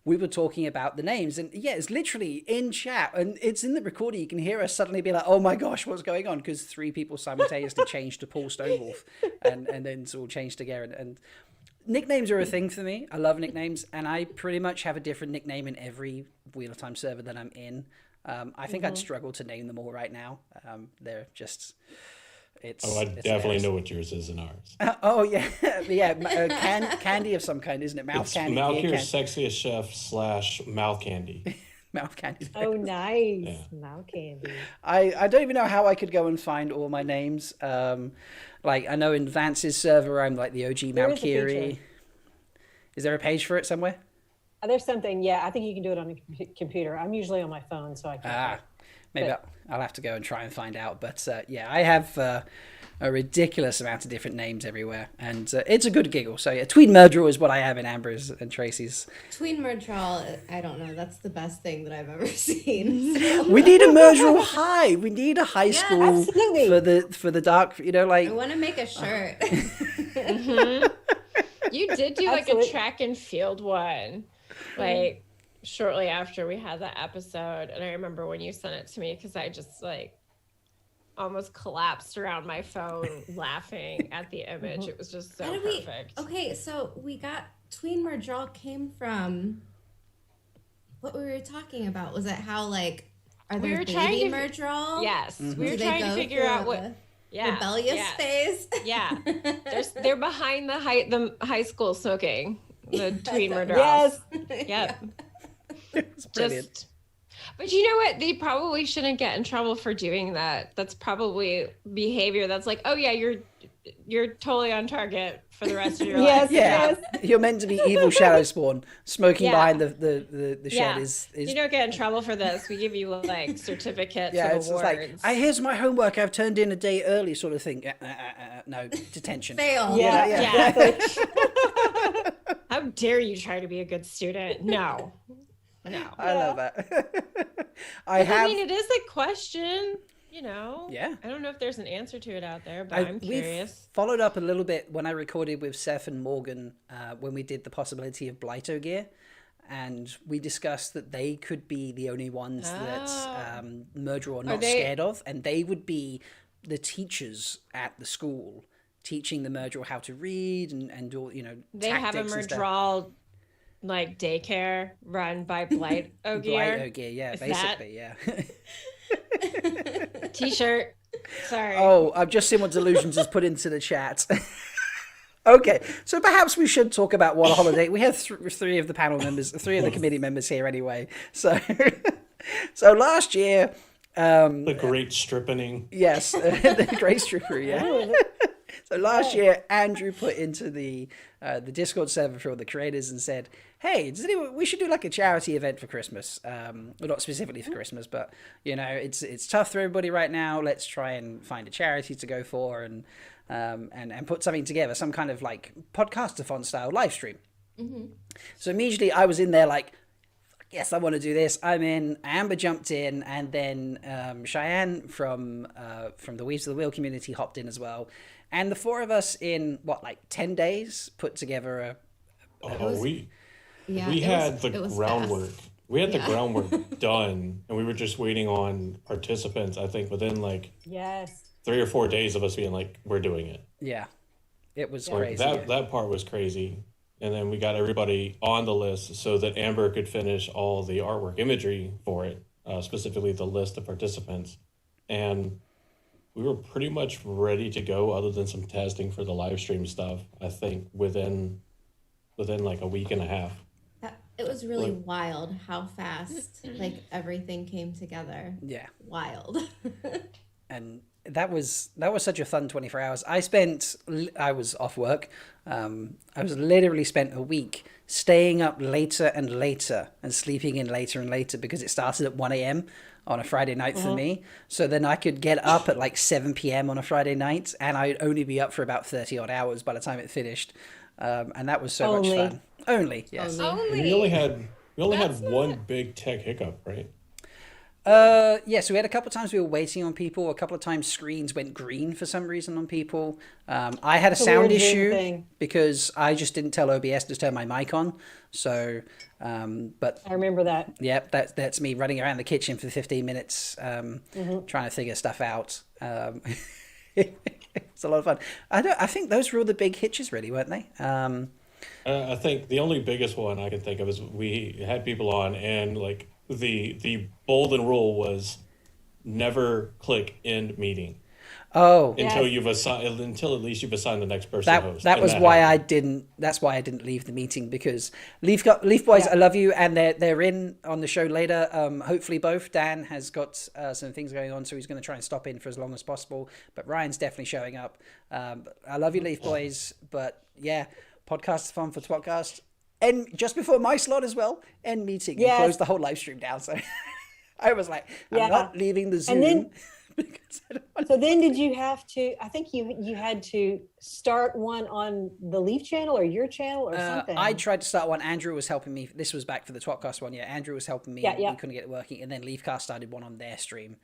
we were talking about the names, and it's literally in chat, and it's in the recording. You can hear us suddenly be like, "Oh my gosh, what's going on?" Because 3 people simultaneously changed to Paul Stonewolf, and then Zuul changed to Garen. And nicknames are a thing for me. I love nicknames, and I pretty much have a different nickname in every Wheel of Time server that I'm in. I think I'd struggle to name them all right now. They're just... I definitely know what yours is and ours. Oh yeah, yeah, candy of some kind, isn't it? Mouth It's candy. Malkier's Sexiest Chef / Mouth Candy. Mouth candy. Oh, nice. Mouth candy. I don't even know how I could go and find all my names. Like I know in Vance's server, I'm like the OG There is a Malkieri. feature. Is there a page for it somewhere? There's something. Yeah, I think you can do it on a computer. I'm usually on my phone, so I can't. Maybe I'll have to go and try and find out. But yeah, I have a ridiculous amount of different names everywhere, and it's a good giggle. So yeah, Tweed Murderer is what I have in Amber's and Tracy's. Tween Murderer, I don't know. That's the best thing that I've ever seen. We need a Murderer high. We need a high school absolutely. for the dark. You know, like I want to make a shirt. You did do like Absolutely. a track and field one, like shortly after we had that episode, and I remember when you sent it to me because I just like almost collapsed around my phone laughing at the image. It was just so How did perfect. Okay, so we got Tween Murderer came from what we were talking about. Was it how like are We there were trying baby to- Murderer? Yes, we were Do they trying to go figure through out what. the Yeah, rebellious yeah, phase? yeah. They're behind the high school smoking the tween murder. Yes. Yep. it's brilliant. Just, but you know what? They probably shouldn't get in trouble for doing that. That's probably behavior that's like, oh yeah, you're totally on target for the rest of your Yes. life. Yeah, you're meant to be evil shadow spawn. Smoking Yeah. behind the shed Yeah. is You don't get in trouble for this. We give you like certificates yeah. and It's awards. just like, here's my homework. I've turned in a day early, sort of thing. No detention. Fail. Yeah. Yeah. Exactly. How dare you try to be a good student? No. No. I love that. I I have. mean, it is a question, you know. Yeah. I don't know if there's an answer to it out there, but I'm We've curious. followed up a little bit when I recorded with Seth and Morgan when we did the possibility of Blighto gear, and we discussed that they could be the only ones that Murderer are not they- scared of, and they would be the teachers at the school teaching the Murderer how to read and all, you know, They have a tactics and stuff. Murdral like daycare run by Blight Ogier. Blighto gear, yeah, Is basically, yeah. T-shirt. Sorry. Oh, I've just seen what Delusions has put into the chat. Okay, so perhaps we should talk about What a Holiday. We have three of the panel members, three of the committee members here anyway. So, so last year, The great strippening. yes, the Grey Stripper, yeah. So last year, Andrew put into the Discord server for all the creators and said, "Hey, we should do like a charity event for Christmas. Well, not specifically for Christmas, but you know, it's tough for everybody right now. Let's try and find a charity to go for and put something together, some kind of like podcastathon style live stream." So immediately I was in there like, yes, I want to do this. I'm in. Amber jumped in, and then Cheyenne from the Weaves of the Wheel community hopped in as well. And the four of us in like 10 days put together We Yeah, had the it was groundwork. fast. We had the groundwork done, and we were just waiting on participants. I think within like Yes. 3 or 4 days of us being like, "We're doing it." yeah, it was Like, crazy. that part was crazy. And then we got everybody on the list so that Amber could finish all the artwork imagery for it, specifically the list of participants. And we were pretty much ready to go, other than some testing for the live stream stuff, I think, within like a week and a half. It was really wild how fast like everything came together. Yeah. Wild. And that was such a fun 24 hours. I was off work. I was literally spent a week staying up later and later and sleeping in later and later because it started at 1 a.m. on a Friday night for me. So then I could get up at like 7 p.m. on a Friday night, and I'd only be up for about 30 odd hours by the time it finished. And that was so much Only. fun. Only, yes. Only. And we only had one big tech hiccup, right? Yeah, so we had a couple of times we were waiting on people. A couple of times screens went green for some reason on people. I had a sound weird Zoom issue thing. because I just didn't tell OBS to turn my mic on. So, but I remember that. yep, that's me running around the kitchen for 15 minutes trying to figure stuff out. It's a lot of fun. I think those were all the big hitches, really, weren't they? I think the only biggest one I can think of is we had people on, and like the golden rule was never click end meeting Oh, until Yes. you've assigned until at least you've assigned the next person host. that and was why I happened. didn't. That's why I didn't leave the meeting, because Leaf Boys, Yeah. I love you, and they're in on the show later. Hopefully both. Dan has got some things going on, so he's going to try and stop in for as long as possible. But Ryan's definitely showing up. I love you, Leaf Boys, but yeah, podcast is fun for Twatcast. And just before my slot as well, end meeting and Yes. close the whole live stream down. So I was like, I'm Yeah. not leaving the Zoom. And then- because I don't want So then did you have to, I think you had to start one on the Leaf channel or your channel or something. I tried to start one. Andrew was helping me. This was back for the Twatcast one. Yeah, Andrew was helping me. Yeah. We couldn't get it working. And then Leafcast started one on their stream.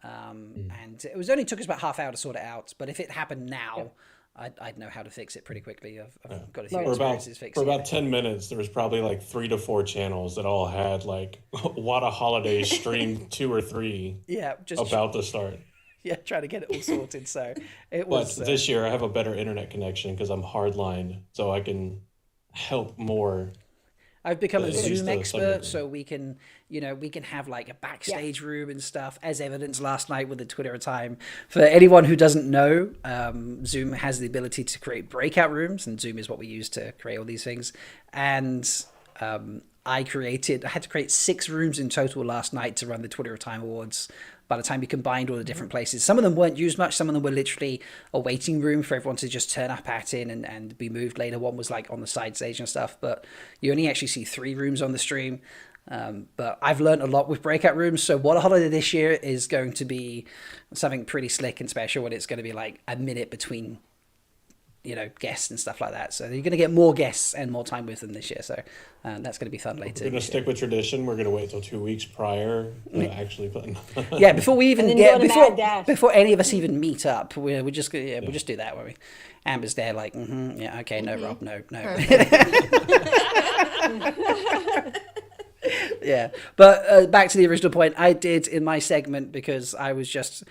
And it was only took us about half hour to sort it out. But if it happened now, I'd know how to fix it pretty quickly. I've got a few Right. experiences For fixing about it. 10 minutes, there was probably like 3 to 4 channels that all had like what a holiday stream 2 or 3 Yeah, just about to start. trying to get it all sorted. So it But was. this year I have a better internet connection because I'm hardlined, so I can help more. I've become a At least Zoom the expert, summary. so we can have like a backstage room and stuff, as evidenced last night with the Twitter time. For anyone who doesn't know, Zoom has the ability to create breakout rooms, and Zoom is what we use to create all these things. And I had to create 6 rooms in total last night to run the Twitter Time Awards. By the time you combined all the different places, some of them weren't used much. Some of them were literally a waiting room for everyone to just turn up at in and be moved later. One was like on the side stage and stuff, but you only actually see 3 rooms on the stream. But I've learned a lot with breakout rooms. So What a Holiday this year is going to be something pretty slick and special, and it's going to be like a minute between guests and stuff like that. So you're going to get more guests and more time with them this year. So that's going to be fun later. We're going to stick with tradition. We're going to wait till 2 weeks prior to actually putting. Yeah, before we even then get go on a mad dash. before any of us even meet up, we'll just do that. Where Amber's there, like, yeah, okay, no, Rob, no. Yeah, but back to the original point, I did in my segment, because I was just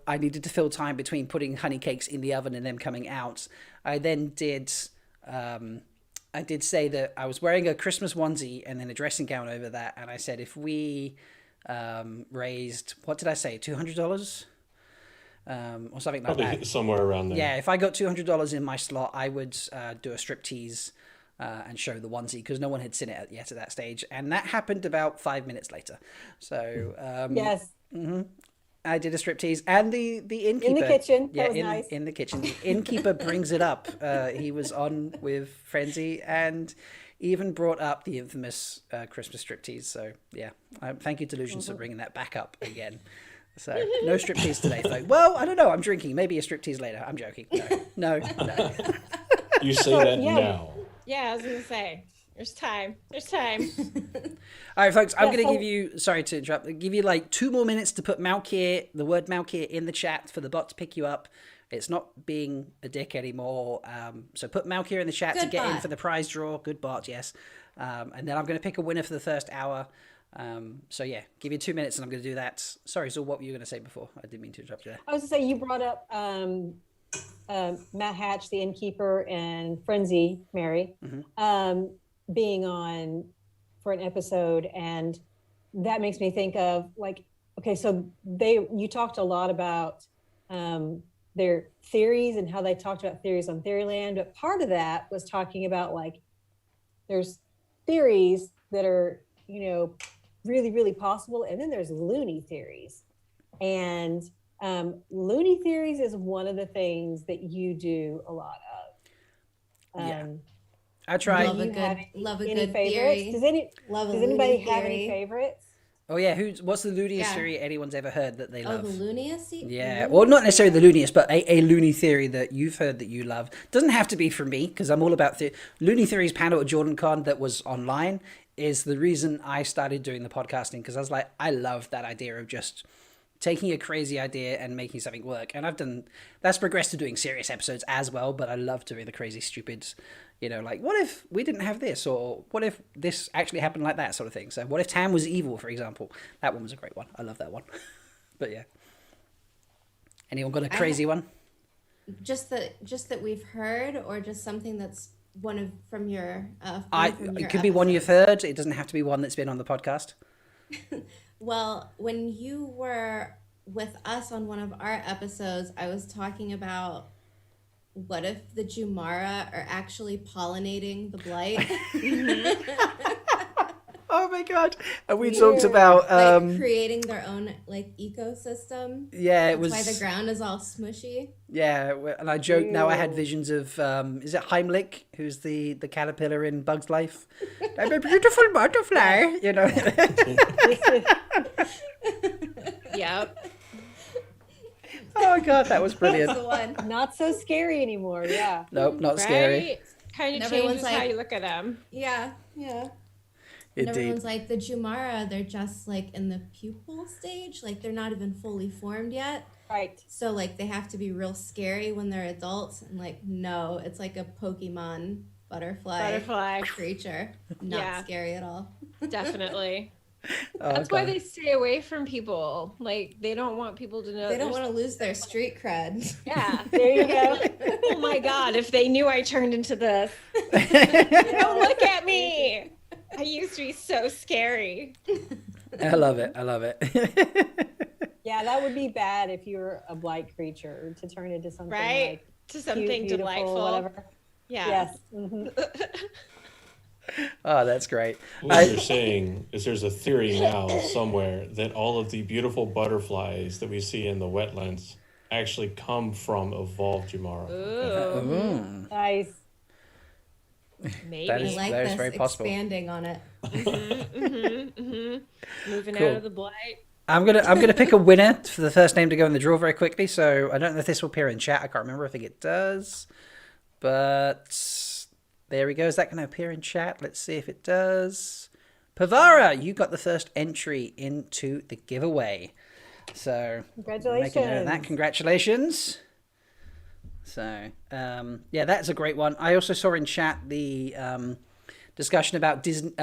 I needed to fill time between putting honey cakes in the oven and them coming out. I then did say that I was wearing a Christmas onesie and then a dressing gown over that, and I said if we raised, what did I say, $200 or something like Probably that. somewhere around there. Yeah, if I got $200 in my slot, I would do a striptease and show the onesie, because no one had seen it yet at that stage, and that happened about 5 minutes later. So Yes. I did a striptease, and the innkeeper In the kitchen. Yeah, That was in nice. in the kitchen. The innkeeper brings it up. He was on with Frenzy and even brought up the infamous Christmas striptease. So yeah, thank you, Delusions, for bringing that back up again. So no striptease today, folks. Well, I don't know. I'm drinking. Maybe a striptease later. I'm joking. No. You say that Yeah. now. Yeah, I was gonna say, there's time. All right, folks, I'm Yeah, going to so- give you, sorry to interrupt, give you like 2 more minutes to put the word Malkier in the chat for the bot to pick you up. It's not being a dick anymore. So put Malkier in the chat to Good get in bot. for the prize draw. Good bot, yes. And then I'm going to pick a winner for the first hour. So yeah, give you 2 minutes and I'm going to do that. Sorry, Zuul, what were you going to say before? I didn't mean to interrupt you there. I was to say, you brought up Matt Hatch, the innkeeper, and Frenzy Mary being on for an episode, and that makes me think of like, okay, so you talked a lot about their theories and how they talked about theories on Theoryland, but part of that was talking about like there's theories that are really, really possible, and then there's loony theories, and loony theories is one of the things that you do a lot of. Yeah. I tried. Love a you have good any favorites? theory. Does anybody have any favorites? Oh yeah, what's the looniest Yeah. theory anyone's ever heard that they Oh, love? the looniest? Yeah, well, not necessarily the looniest, but a loony theory that you've heard that you love. Doesn't have to be from me, because I'm all about Loony Theories panel at JordanCon that was online is the reason I started doing the podcasting, because I was like, I love that idea of just taking a crazy idea and making something work. And that's progressed to doing serious episodes as well, but I love doing the crazy, stupid, like, what if we didn't have this? Or what if this actually happened like that sort of thing? So what if Tam was evil, for example? That one was a great one. I love that one. But yeah. Anyone got a crazy one? Just that we've heard, or just something that's from your It could be one you've heard. It doesn't have to be one that's been on the podcast. Well, when you were with us on one of our episodes, I was talking about what if the Jumara are actually pollinating the blight? Oh my god! And we talked about like creating their own like ecosystem. Yeah, That's why the ground is all smushy. Yeah, and I joked. Now I had visions of is it Heimlich, who's the caterpillar in Bug's Life? I'm a beautiful butterfly, you know. Yep. Oh god, that was brilliant. That's the one. Not so scary anymore. Yeah. Nope, not scary. Right? Kind of Everyone's changes how like- you look at them. Yeah. And Indeed. everyone's like, the Jumara, they're just like in the pupal stage, like they're not even fully formed yet. Right. So like they have to be real scary when they're adults, and like no, it's like a Pokemon butterfly creature, not scary at all. Definitely. Oh, That's why God. they stay away from people. Like they don't want people to know. They don't want to lose their street cred. Yeah. There you go. Oh my god! If they knew I turned into this, don't look at me. I used to be so scary. I love it. I love it. Yeah, that would be bad if you were a blight creature to turn into something Right? like To something cute, beautiful, delightful. whatever. Yeah. Yes. Mhm. Oh, that's great. What you're saying is there's a theory now somewhere that all of the beautiful butterflies that we see in the wetlands actually come from evolved Jumara. Ooh, Nice. maybe. That I is- like that is this, very possible. expanding on it. Moving Cool. out of the blight. I'm gonna pick a winner for the first name to go in the draw very quickly. So I don't know if this will appear in chat. I can't remember. I think it does. But there we go. Is that going to appear in chat? Let's see if it does. Pavara, you got the first entry into the giveaway. So Congratulations. make a note of that. Congratulations. So yeah, that's a great one. I also saw in chat the discussion about Disney.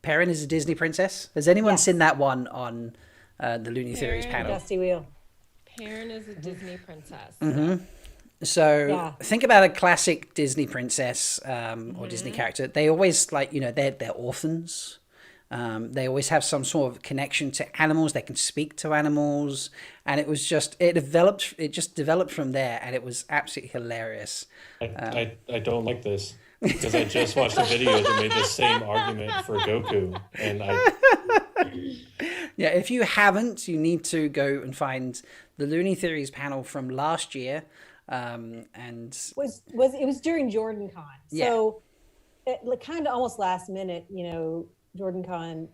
Perrin is a Disney princess. Has anyone Yes. seen that one on the Looney Theories Perrin. panel? Dusty Wheel. Perrin is a Disney princess. So Yeah. think about a classic Disney princess or Disney character. They always like, you know, they're orphans. They always have some sort of connection to animals. They can speak to animals, and it just developed from there, and it was absolutely hilarious. I don't like this because I just watched a video that made the same argument for Goku, and Yeah, if you haven't, you need to go and find the Looney Theories panel from last year. And It was during Jordan Con. Yeah. So it kind of almost last minute, you know, Jordan Con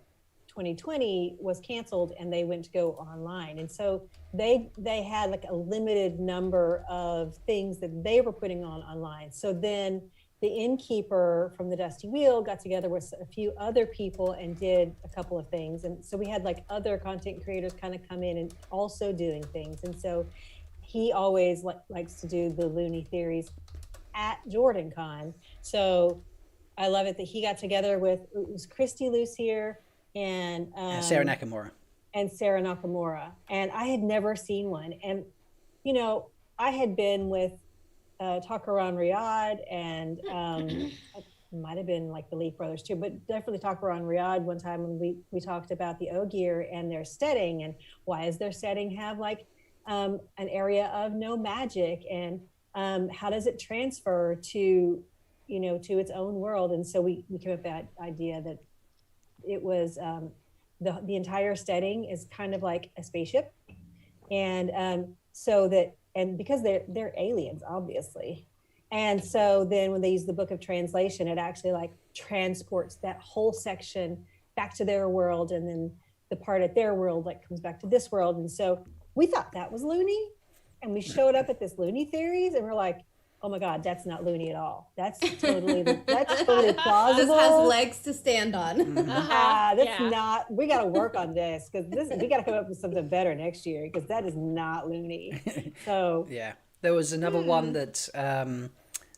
2020 was canceled and they went to go online. And so they had like a limited number of things that they were putting on online. So then the innkeeper from the Dusty Wheel got together with a few other people and did a couple of things. And so we had like other content creators kind of come in and also doing things. And so he always likes to do the Looney Theories at Jordan Con. So I love it that he got together with, it was Christy Lucier and Sarah Nakamura. and Sarah Nakamura. And I had never seen one. And, you know, I had been with Takaran Riyadh and it might have been like the Leaf Brothers too, but definitely Takaran Riyadh one time when we talked about the Ogier and their setting and why does their setting have like an area of no magic and how does it transfer to, you know, to its own world. And so we came up with that idea that it was the entire setting is kind of like a spaceship. And so that, and because they're aliens, obviously. And so then when they use the book of translation, it actually like transports that whole section back to their world. And then the part at their world like comes back to this world. And so we thought that was loony. And we showed up at this Looney Theories and we're like, oh my God, that's not loony at all. That's totally plausible. This has legs to stand on. That's not, we got to work on this because we got to come up with something better next year because that is not loony. So Yeah. There was another one that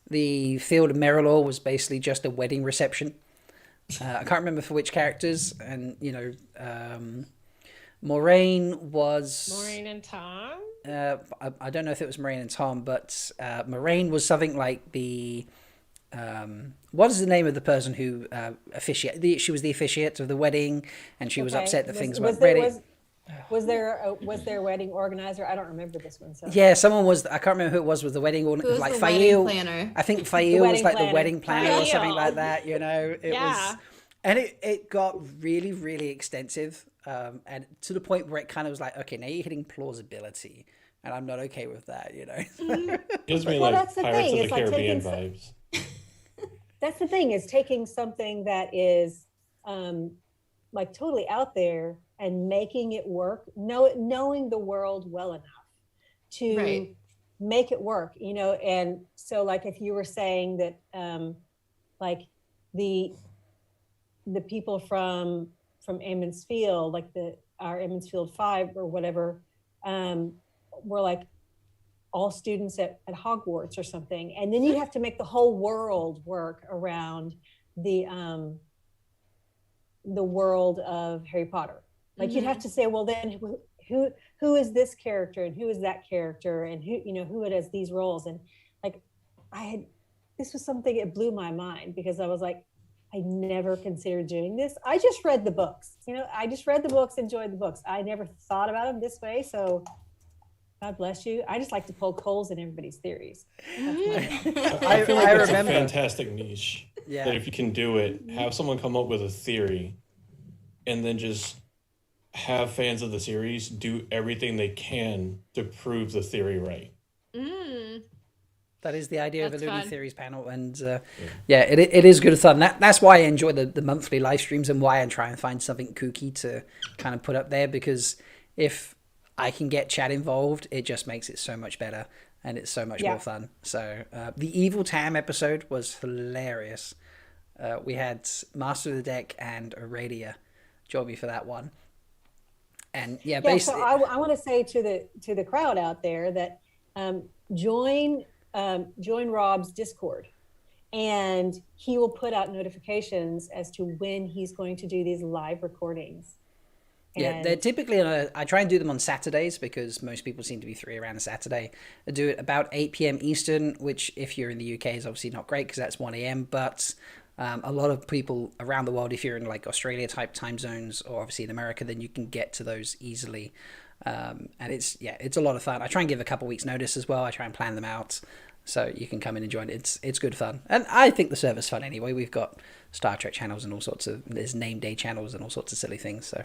the Field of Merilor was basically just a wedding reception. I can't remember for which characters. And, you know, Moraine Maureen and Tom. I don't know if it was Moraine and Tom, but Moraine was something like the what is the name of the person who officiated? She was the officiate of the wedding, and she was upset that things weren't ready. Was there a wedding organizer? I don't remember this one. So Yeah, someone was. I can't remember who it was. With the wedding, Who was like the wedding Fail. planner? I think Fail was like planner. the wedding planner or something Fail. like that. You know, it Yeah. was, and it got really, really extensive, and to the point where it kind of was like, okay, now you're hitting plausibility, and I'm not okay with that. You know. Gives me Well, like that's the Pirates thing. of the It's like Caribbean taking vibes. that's the thing, is taking something that is like totally out there and making it work, knowing the world well enough to Right. make it work, you know. And so like if you were saying that like the people from Emmons Field, like our Emmons Field 5 or whatever, were like all students at Hogwarts or something, and then you'd have to make the whole world work around the world of Harry Potter. Like you'd have to say, well, then who is this character and who is that character, and who it has these roles. And like this was something, it blew my mind, because I was like, I never considered doing this. I just read the books, I just read the books, enjoyed the books. I never thought about them this way. So God bless you. I just like to poke holes in everybody's theories. I feel like it's a remember. fantastic niche. Yeah. That if you can do it, have someone come up with a theory, and then just have fans of the series do everything they can to prove the theory right. That is the idea of That's a Looney fun. Theories panel, and it is good fun. That's why I enjoy the monthly live streams, and why I try and find something kooky to kind of put up there, because if I can get chat involved, it just makes it so much better, and it's so much more fun. So the Evil Tam episode was hilarious. We had Master of the Deck and Aurelia join me for that one, and basically, so I want to say to the crowd out there that join Rob's Discord, and he will put out notifications as to when he's going to do these live recordings. Yeah, they're typically I try and do them on Saturdays, because most people seem to be free around a Saturday. I do it about 8 p.m. Eastern, which if you're in the UK is obviously not great, because that's 1 a.m. But a lot of people around the world, if you're in like Australia type time zones, or obviously in America, then you can get to those easily. And it's a lot of fun. I try and give a couple weeks notice as well. I try and plan them out so you can come in and join. It's good fun, and I think the server's fun anyway. We've got Star Trek channels and all sorts of, there's name day channels and all sorts of silly things. So.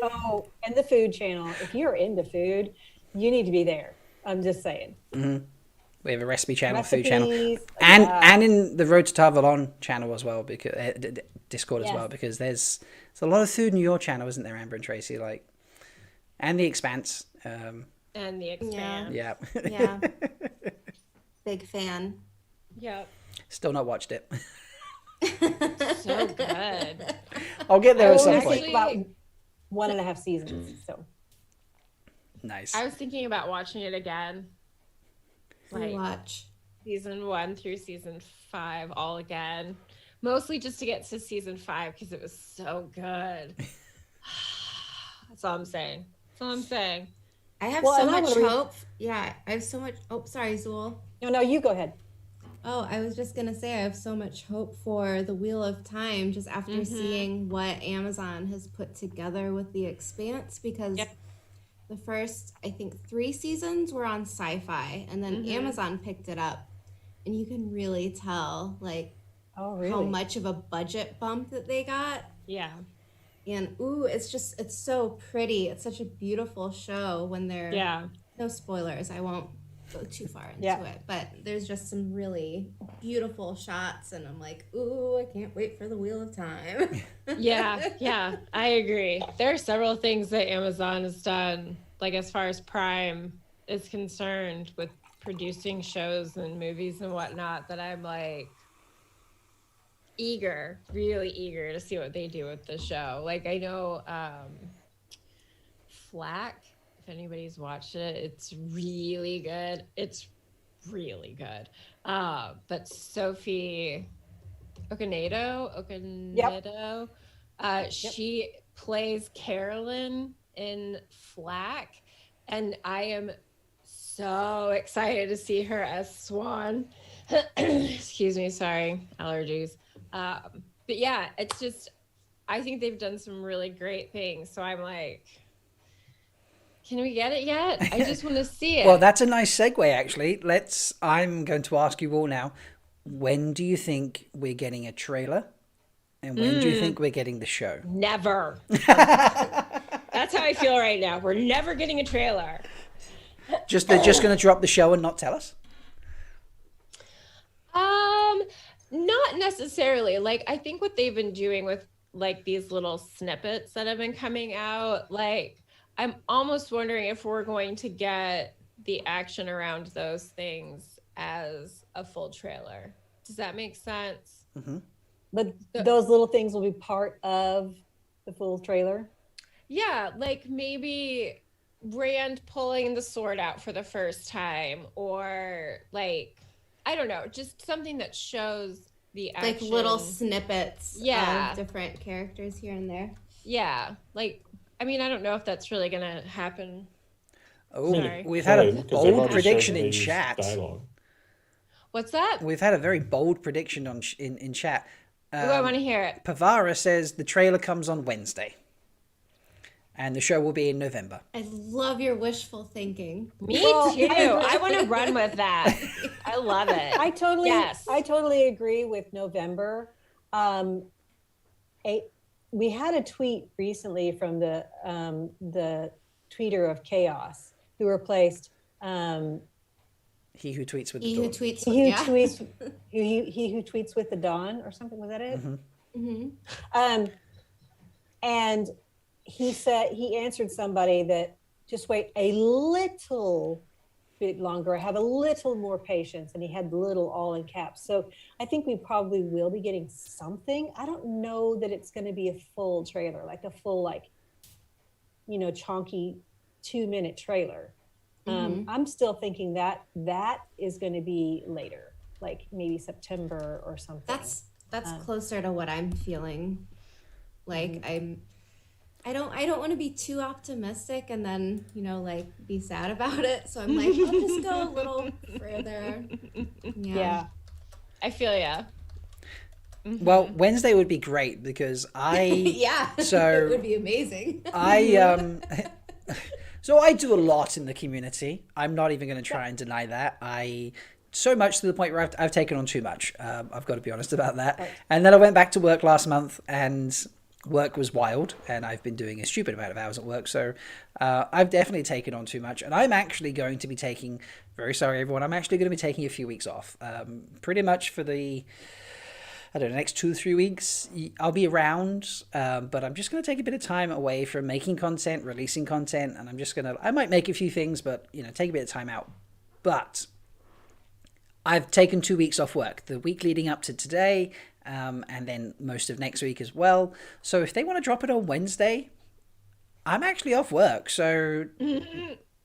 Oh, and the food channel. If you're into food, you need to be there. I'm just saying. We have a recipe channel, Recipes, food channel, and in the Road to Valon channel as well, because Discord as well, because there's a lot of food in your channel, isn't there, Amber and Tracy? Like, and the Expanse. And the Expanse. Yeah. Yeah. Big fan. Yep. Still not watched it. So good. I'll get there at some I point. think about 1.5 seasons. So Nice. I was thinking about watching it again. Watch. Season 1 through season 5 all again. Mostly just to get to season 5 because it was so good. That's all I'm saying. I have Well, so and I'm much gonna hope. Yeah, I have so much. Oh, sorry, Zuul. no, you go ahead. Oh, I was just gonna say I have so much hope for the Wheel of Time just after seeing what Amazon has put together with the Expanse, because the first, I think, 3 seasons were on Sci-Fi, and then Amazon picked it up, and you can really tell like how much of a budget bump that they got. Yeah. And it's so pretty. It's such a beautiful show when they're no spoilers. I won't go too far into it, but there's just some really beautiful shots, and I'm like, ooh, I can't wait for the Wheel of Time. Yeah, I agree. There are several things that Amazon has done, like as far as Prime is concerned, with producing shows and movies and whatnot, that I'm like really eager to see what they do with the show. Like I know Flack, if anybody's watched it, it's really good. But Sophie Okonedo, she plays Carolyn in Flack, and I am so excited to see her as Swan. Excuse me, sorry, allergies. But yeah, it's just, I think they've done some really great things. So I'm like, can we get it yet? I just want to see it. Well, that's a nice segue, actually. I'm going to ask you all now, when do you think we're getting a trailer? And when do you think we're getting the show? Never. That's how I feel right now. We're never getting a trailer. They're just going to drop the show and not tell us? Not necessarily. Like, I think what they've been doing with like these little snippets that have been coming out, like, I'm almost wondering if we're going to get the action around those things as a full trailer. Does that make sense? Mm-hmm. But those little things will be part of the full trailer? Yeah, like maybe Rand pulling the sword out for the first time, or like, I don't know, just something that shows the action. Like little snippets Yeah. of different characters here and there. Yeah, like, I mean, I don't know if that's really gonna happen. Oh, Sorry. we've had a Because they've bold already prediction showed that in they use chat. dialogue. What's that? We've had a very bold prediction in chat. I want to hear it. Pavara says the trailer comes on Wednesday. And the show will be in November. I love your wishful thinking. Me Well, too. I want to run with that. I love it. I totally Yes. I totally agree with November. We had a tweet recently from the tweeter of chaos who replaced He who tweets with the He dawn. who tweets. he who Yeah. tweets he who tweets with the dawn or something. Was that it? Mm-hmm. And he answered somebody that just wait a little bit longer, have a little more patience, and he had little all in caps. So I think we probably will be getting something. I don't know that it's going to be a full trailer, like a full, chonky 2-minute trailer. I'm still thinking that is going to be later, like maybe September or something. That's closer to what I'm feeling. Like I don't want to be too optimistic and then, be sad about it. So I'm like, I'll just go a little further. Yeah. I feel ya. Well, Wednesday would be great because Yeah. So it would be amazing. So I do a lot in the community. I'm not even going to try and deny that. So much to the point where I've taken on too much. I've got to be honest about that. Right. And then I went back to work last month and work was wild, and I've been doing a stupid amount of hours at work. So I've definitely taken on too much. And I'm actually going to be taking, very sorry everyone, I'm actually going to be taking a few weeks off. Pretty much for the, next 2-3 weeks, I'll be around, but I'm just going to take a bit of time away from making content, releasing content, and I might make a few things, but, take a bit of time out. But I've taken 2 weeks off work, the week leading up to today, and then most of next week as well. So if they want to drop it on Wednesday, I'm actually off work. So,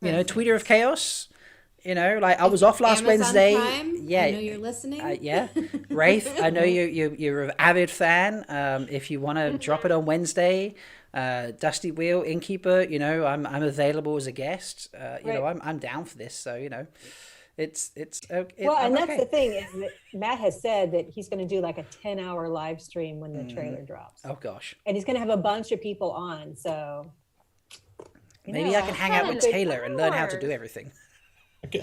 Tweeter of Chaos, I was off last Amazon Wednesday. Prime, yeah, I know you're listening. Yeah, Wraith, I know you're an avid fan. If you want to drop it on Wednesday, Dusty Wheel, Innkeeper, I'm available as a guest. I'm down for this. So it's well, and that's okay. the thing is that Matt has said that he's going to do like a 10-hour live stream when the trailer drops. Oh gosh, and he's going to have a bunch of people on. So maybe I can hang out with Taylor and learn how to do everything.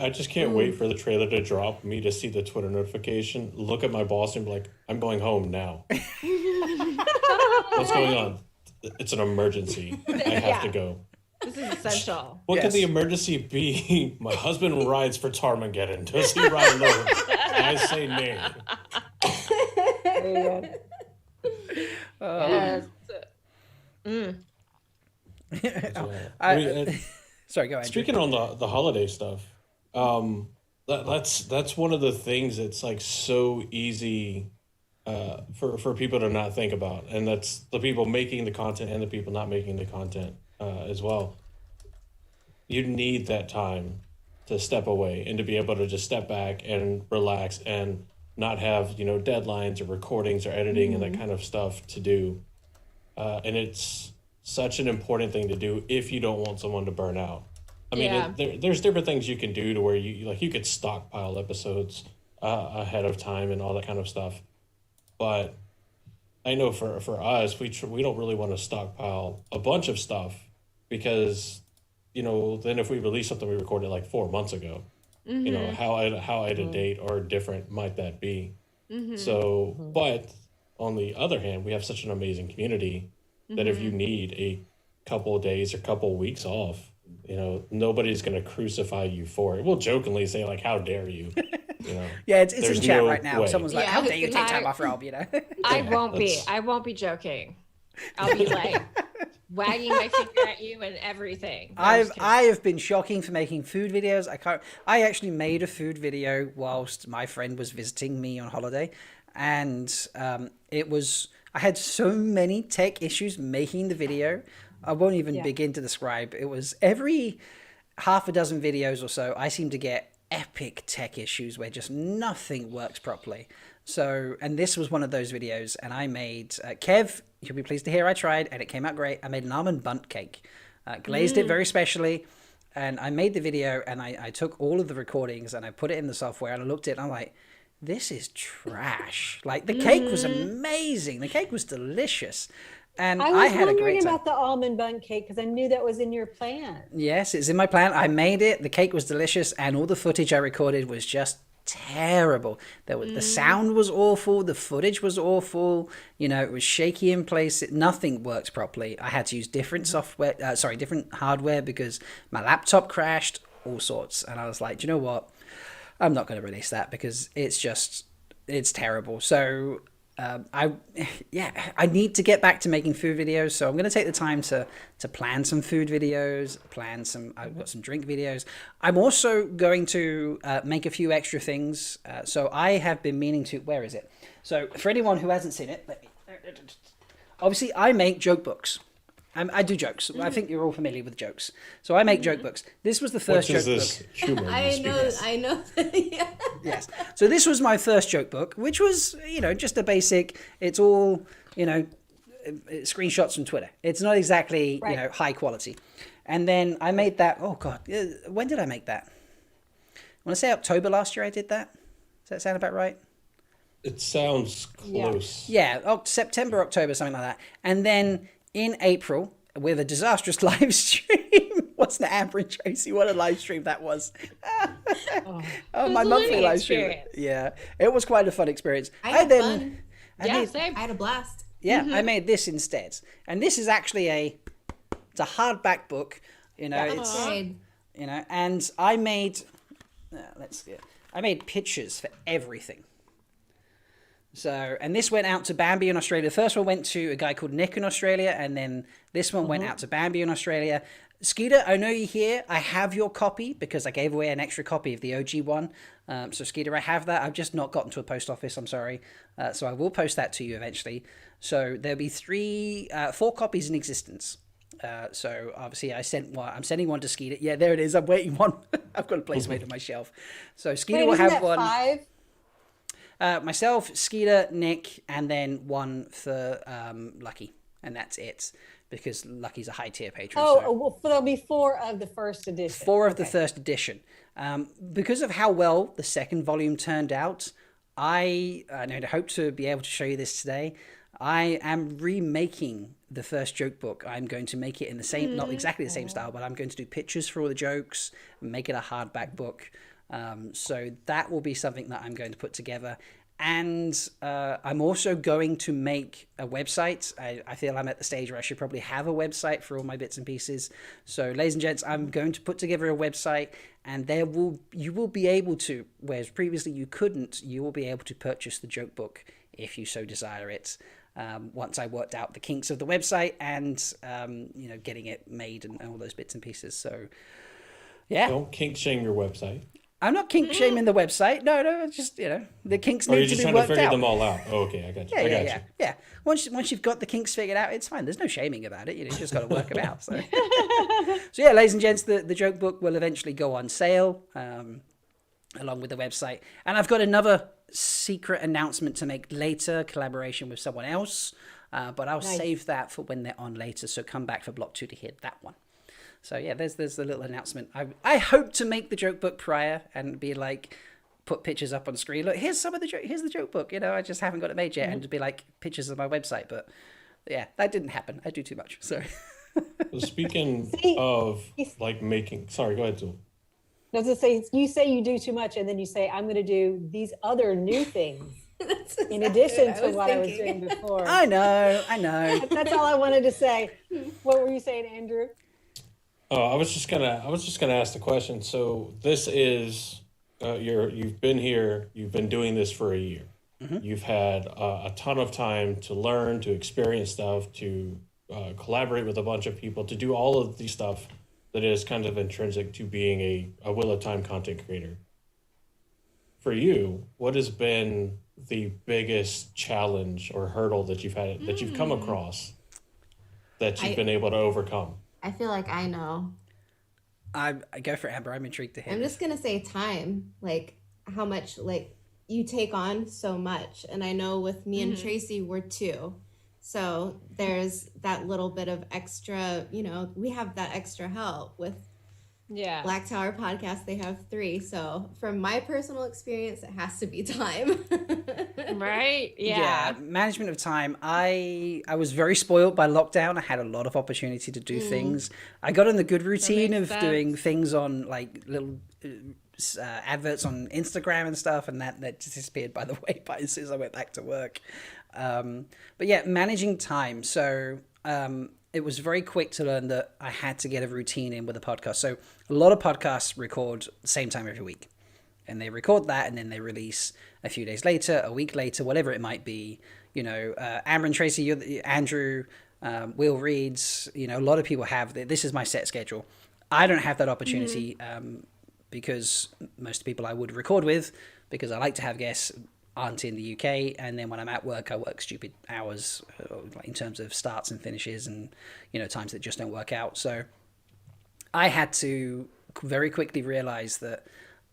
I just can't wait for the trailer to drop, me to see the Twitter notification, look at my boss and be like, I'm going home now. What's going on? It's an emergency. I have to go. This is essential. What could the emergency be? My husband rides for Tarmageddon. Does he ride alone? I say nay. There you go. Sorry, go ahead. Speaking on the holiday stuff, that's one of the things that's like so easy for people to not think about, and that's the people making the content and the people not making the content as well. You need that time to step away and to be able to just step back and relax and not have deadlines or recordings or editing and that kind of stuff to do, and it's such an important thing to do if you don't want someone to burn out. I mean, there's different things you can do to where you could stockpile episodes ahead of time and all that kind of stuff. But I know for us, we don't really want to stockpile a bunch of stuff because, then if we release something we recorded like 4 months ago, how out of date or different might that be? So, but on the other hand, we have such an amazing community that if you need a couple of days or couple of weeks off, nobody's going to crucify you for it. We'll jokingly say like, "How dare you?" Yeah, it's in chat right now. way. Someone's like, Yeah, "How dare you take I- time off, Rob?" I won't be joking. I'll be like wagging my finger at you and everything. No, I'm just kidding. I have been shocking for making food videos. I actually made a food video whilst my friend was visiting me on holiday, and I had so many tech issues making the video. I won't even begin to describe. It was every half a dozen videos or so, I seem to get epic tech issues where just nothing works properly. So, and this was one of those videos, and I made Kev, you'll be pleased to hear I tried, and it came out great. I made an almond bundt cake, glazed it very specially, and I made the video, and I took all of the recordings and I put it in the software, and I looked at it and I'm like, this is trash. Like, the cake was amazing. The cake was delicious. And I had a great time. I was wondering about the almond bundt cake because I knew that was in your plan. Yes, it's in my plan. I made it. The cake was delicious, and all the footage I recorded was just terrible. The sound was awful. The footage was awful. It was shaky in place. Nothing worked properly. I had to use different different hardware because my laptop crashed, all sorts. And I was like, do you know what? I'm not going to release that because it's terrible. So I need to get back to making food videos. So I'm going to take the time to plan some food videos, I've got some drink videos. I'm also going to make a few extra things. So I have been meaning to, where is it? So for anyone who hasn't seen it, obviously I make joke books. I do jokes. I think you're all familiar with jokes. So I make joke books. This was the first joke book. Humor I know. Yeah. Yes. So this was my first joke book, which was, just a basic, it's all, screenshots from Twitter. It's not exactly, high quality. And then I made that, oh God, when did I make that? I want to say October last year I did that. Does that sound about right? It sounds close. Yeah, September, October, something like that. And then in April, with a disastrous live stream, wasn't it, Amber and Traci? What a live stream that was. My monthly live stream. Yeah, it was quite a fun experience. I had fun. Same. I had a blast. Yeah, I made this instead. And this is actually it's a hardback book, and I made, I made pictures for everything. So, and this went out to Bambi in Australia. The first one went to a guy called Nick in Australia, and then this one went out to Bambi in Australia. Skeeter, I know you're here. I have your copy because I gave away an extra copy of the OG one. So Skeeter, I have that. I've just not gotten to a post office. I'm sorry. So I will post that to you eventually. So there'll be 4 copies in existence. So obviously I sent one. I'm sending one to Skeeter. Yeah, there it is. I'm waiting one. I've got a place made on my shelf. So Skeeter will have one. 5? Myself, Skeeter, Nick, and then one for Lucky, and that's it because Lucky's a high tier patron. Well, there'll be 4 of the first edition. 4 of the first edition. Because of how well the second volume turned out, I hope to be able to show you this today. I am remaking the first joke book. I'm going to make it in the same, not exactly the same style, but I'm going to do pictures for all the jokes, make it a hardback book. So that will be something that I'm going to put together. And I'm also going to make a website. I feel I'm at the stage where I should probably have a website for all my bits and pieces. So, ladies and gents, I'm going to put together a website, and you will be able to, whereas previously you couldn't, you will be able to purchase the joke book if you so desire it. Once I worked out the kinks of the website and getting it made and all those bits and pieces. So, yeah. Don't kink shame your website. I'm not kink shaming the website. No, it's just, the kinks need to be worked out. Or you're just trying to figure them all out. Oh, okay, I got you. Yeah. Once you've got the kinks figured out, it's fine. There's no shaming about it. You just got to work them out. So, yeah, ladies and gents, the joke book will eventually go on sale along with the website. And I've got another secret announcement to make later, collaboration with someone else. But I'll save that for when they're on later. So come back for Block 2 to hear that one. So yeah, there's the little announcement. I hope to make the joke book prior and be like, put pictures up on screen. Look, here's here's the joke book. I just haven't got it made yet, and to be like pictures of my website. But yeah, that didn't happen. I do too much. Sorry. Well, speaking of like making, sorry, go ahead, Zuul. I was going to say, you say you do too much, and then you say, I'm going to do these other new things in addition to what I was doing before. I know. That's all I wanted to say. What were you saying, Andrew? Oh, I was just gonna ask the question. So this is you've been here, you've been doing this for a year. Mm-hmm. You've had a ton of time to learn, to experience stuff, to collaborate with a bunch of people, to do all of the stuff that is kind of intrinsic to being a Wheel of Time content creator. For you, what has been the biggest challenge or hurdle that you've come across that you've been able to overcome? I feel like I know. I go for it, Amber. I'm intrigued to hear. I'm just gonna say time, like how much like you take on so much, and I know with me and Traci we're two. So there's that little bit of extra, we have that extra help with Black Tower podcast. They have 3. So from my personal experience, it has to be time. Right? Yeah. Management of time. I was very spoiled by lockdown. I had a lot of opportunity to do things. I got in the good routine of doing things on like little adverts on Instagram and stuff, and that disappeared by the way as soon as I went back to work. But yeah, managing time. So it was very quick to learn that I had to get a routine in with a podcast. So a lot of podcasts record the same time every week, and they record that and then they release a few days later, a week later, whatever it might be. Amber and Traci, Andrew, Will reads, a lot of people have, this is my set schedule. I don't have that opportunity because most people I would record with, because I like to have guests, aren't in the UK, and then when I'm at work, I work stupid hours in terms of starts and finishes, and times that just don't work out. So I had to very quickly realize that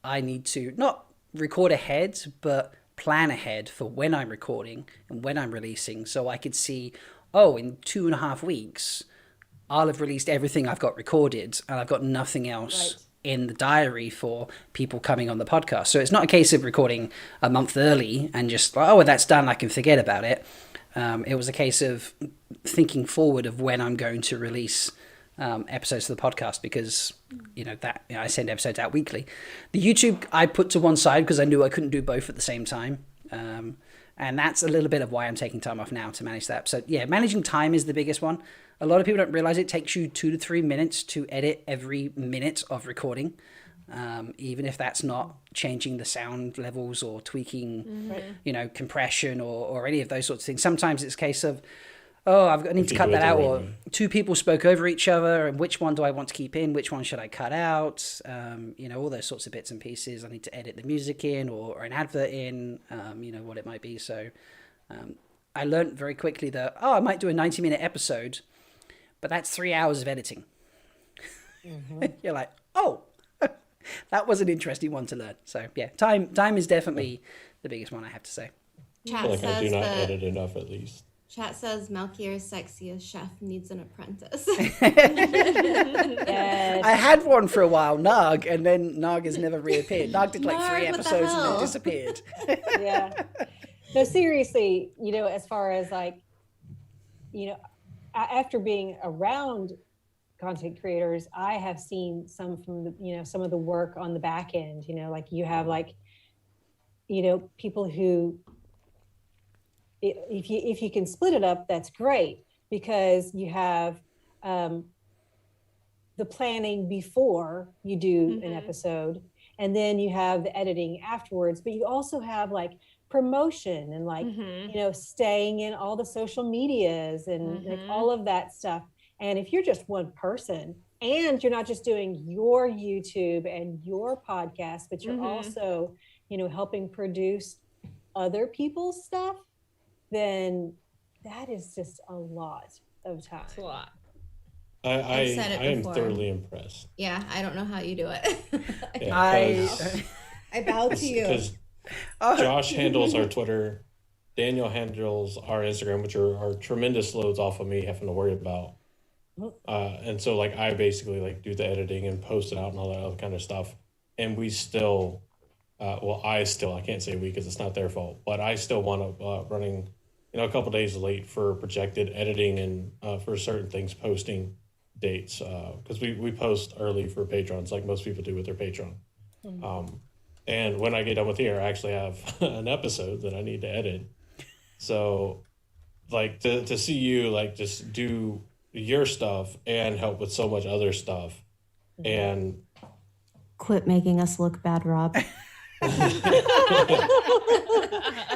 I need to not record ahead, but plan ahead for when I'm recording and when I'm releasing, so I could see, in 2.5 weeks, I'll have released everything I've got recorded, and I've got nothing else in the diary for people coming on the podcast. So it's not a case of recording a month early and just, when that's done, I can forget about it. It was a case of thinking forward of when I'm going to release episodes of the podcast, because I send episodes out weekly. The YouTube I put to one side because I knew I couldn't do both at the same time. And that's a little bit of why I'm taking time off now to manage that. So yeah, managing time is the biggest one. A lot of people don't realize it takes you 2 to 3 minutes to edit every minute of recording, even if that's not changing the sound levels or tweaking, compression or any of those sorts of things. Sometimes it's a case of, I need to cut that out, or 2 people spoke over each other, and which one do I want to keep in? Which one should I cut out? All those sorts of bits and pieces. I need to edit the music in or an advert in, what it might be. So I learned very quickly that, I might do a 90-minute episode, but that's 3 hours of editing. You're like, that was an interesting one to learn. So yeah, time is definitely the biggest one, I have to say. I feel like I do not edit enough, at least. Chat says Malkieri's sexiest chef needs an apprentice. Yes. I had one for a while, Nog, and then Nog has never reappeared. Nog did like 3 episodes and then disappeared. Yeah. No, seriously, as far as after being around content creators, I have seen some from the, some of the work on the back end, you have people who, if you can split it up, that's great, because you have the planning before you do an episode, and then you have the editing afterwards, but you also have promotion and staying in all the social medias and all of that stuff. And if you're just one person and you're not just doing your YouTube and your podcast, but you're also, helping produce other people's stuff, then that is just a lot of time. It's a lot. I am thoroughly impressed. Yeah, I don't know how you do it. Yeah, I bow to you. Because Josh handles our Twitter, Daniel handles our Instagram, which are tremendous loads off of me having to worry about. And so I basically do the editing and post it out and all that other kind of stuff. And we still I can't say we because it's not their fault, but I still want to running, a couple days late for projected editing and for certain things posting dates because we post early for patrons like most people do with their Patreon. And when I get done with here, I actually have an episode that I need to edit. So like to see you like just do your stuff and help with so much other stuff and Quit making us look bad, Rob.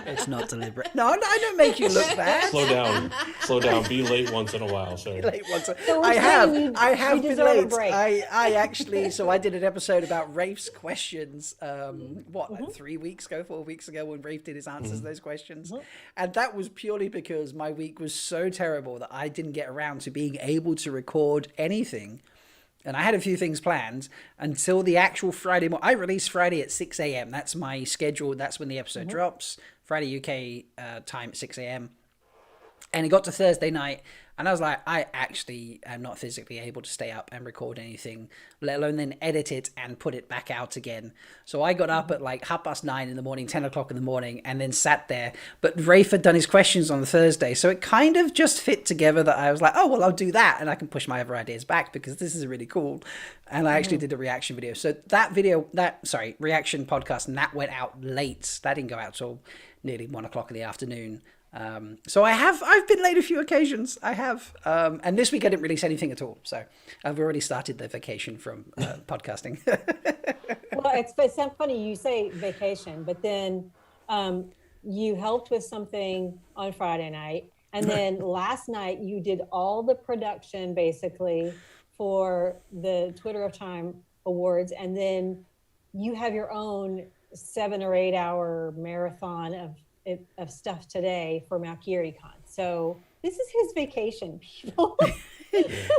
It's not deliberate. No, I don't make you look bad. slow down, be late once in a while, sir. So I have been deserve a late. break. I actually, so I did an episode about Rafe's questions, like 3 weeks ago, 4 weeks ago, when Rafe did his answers to those questions. And that was purely because my week was so terrible that I didn't get around to being able to record anything. And I had a few things planned until the actual Friday morning. I release Friday at 6 a.m. That's my schedule. That's when the episode drops. Friday UK time at 6 a.m. And it got to Thursday night, and I was like, I actually am not physically able to stay up and record anything, let alone then edit it and put it back out again. So I got up at like 9:30 in the morning, 10 o'clock in the morning, and then sat there. But Rafe had done his questions on the Thursday, so it kind of just fit together that I was like, oh, well, I'll do that, and I can push my other ideas back because this is really cool. And I actually did a reaction video. So reaction podcast, and that went out late. That didn't go out till nearly 1 o'clock in the afternoon. So I've been late a few occasions. I have. And this week I didn't release anything at all. So I've already started the vacation from podcasting. Well, it's funny you say vacation, but then you helped with something on Friday night. And then last night you did all the production basically for the Twitter of Time Awards. And then you have your own 7 or 8 hour marathon of stuff today for MalkieriCon. So this is his vacation, people.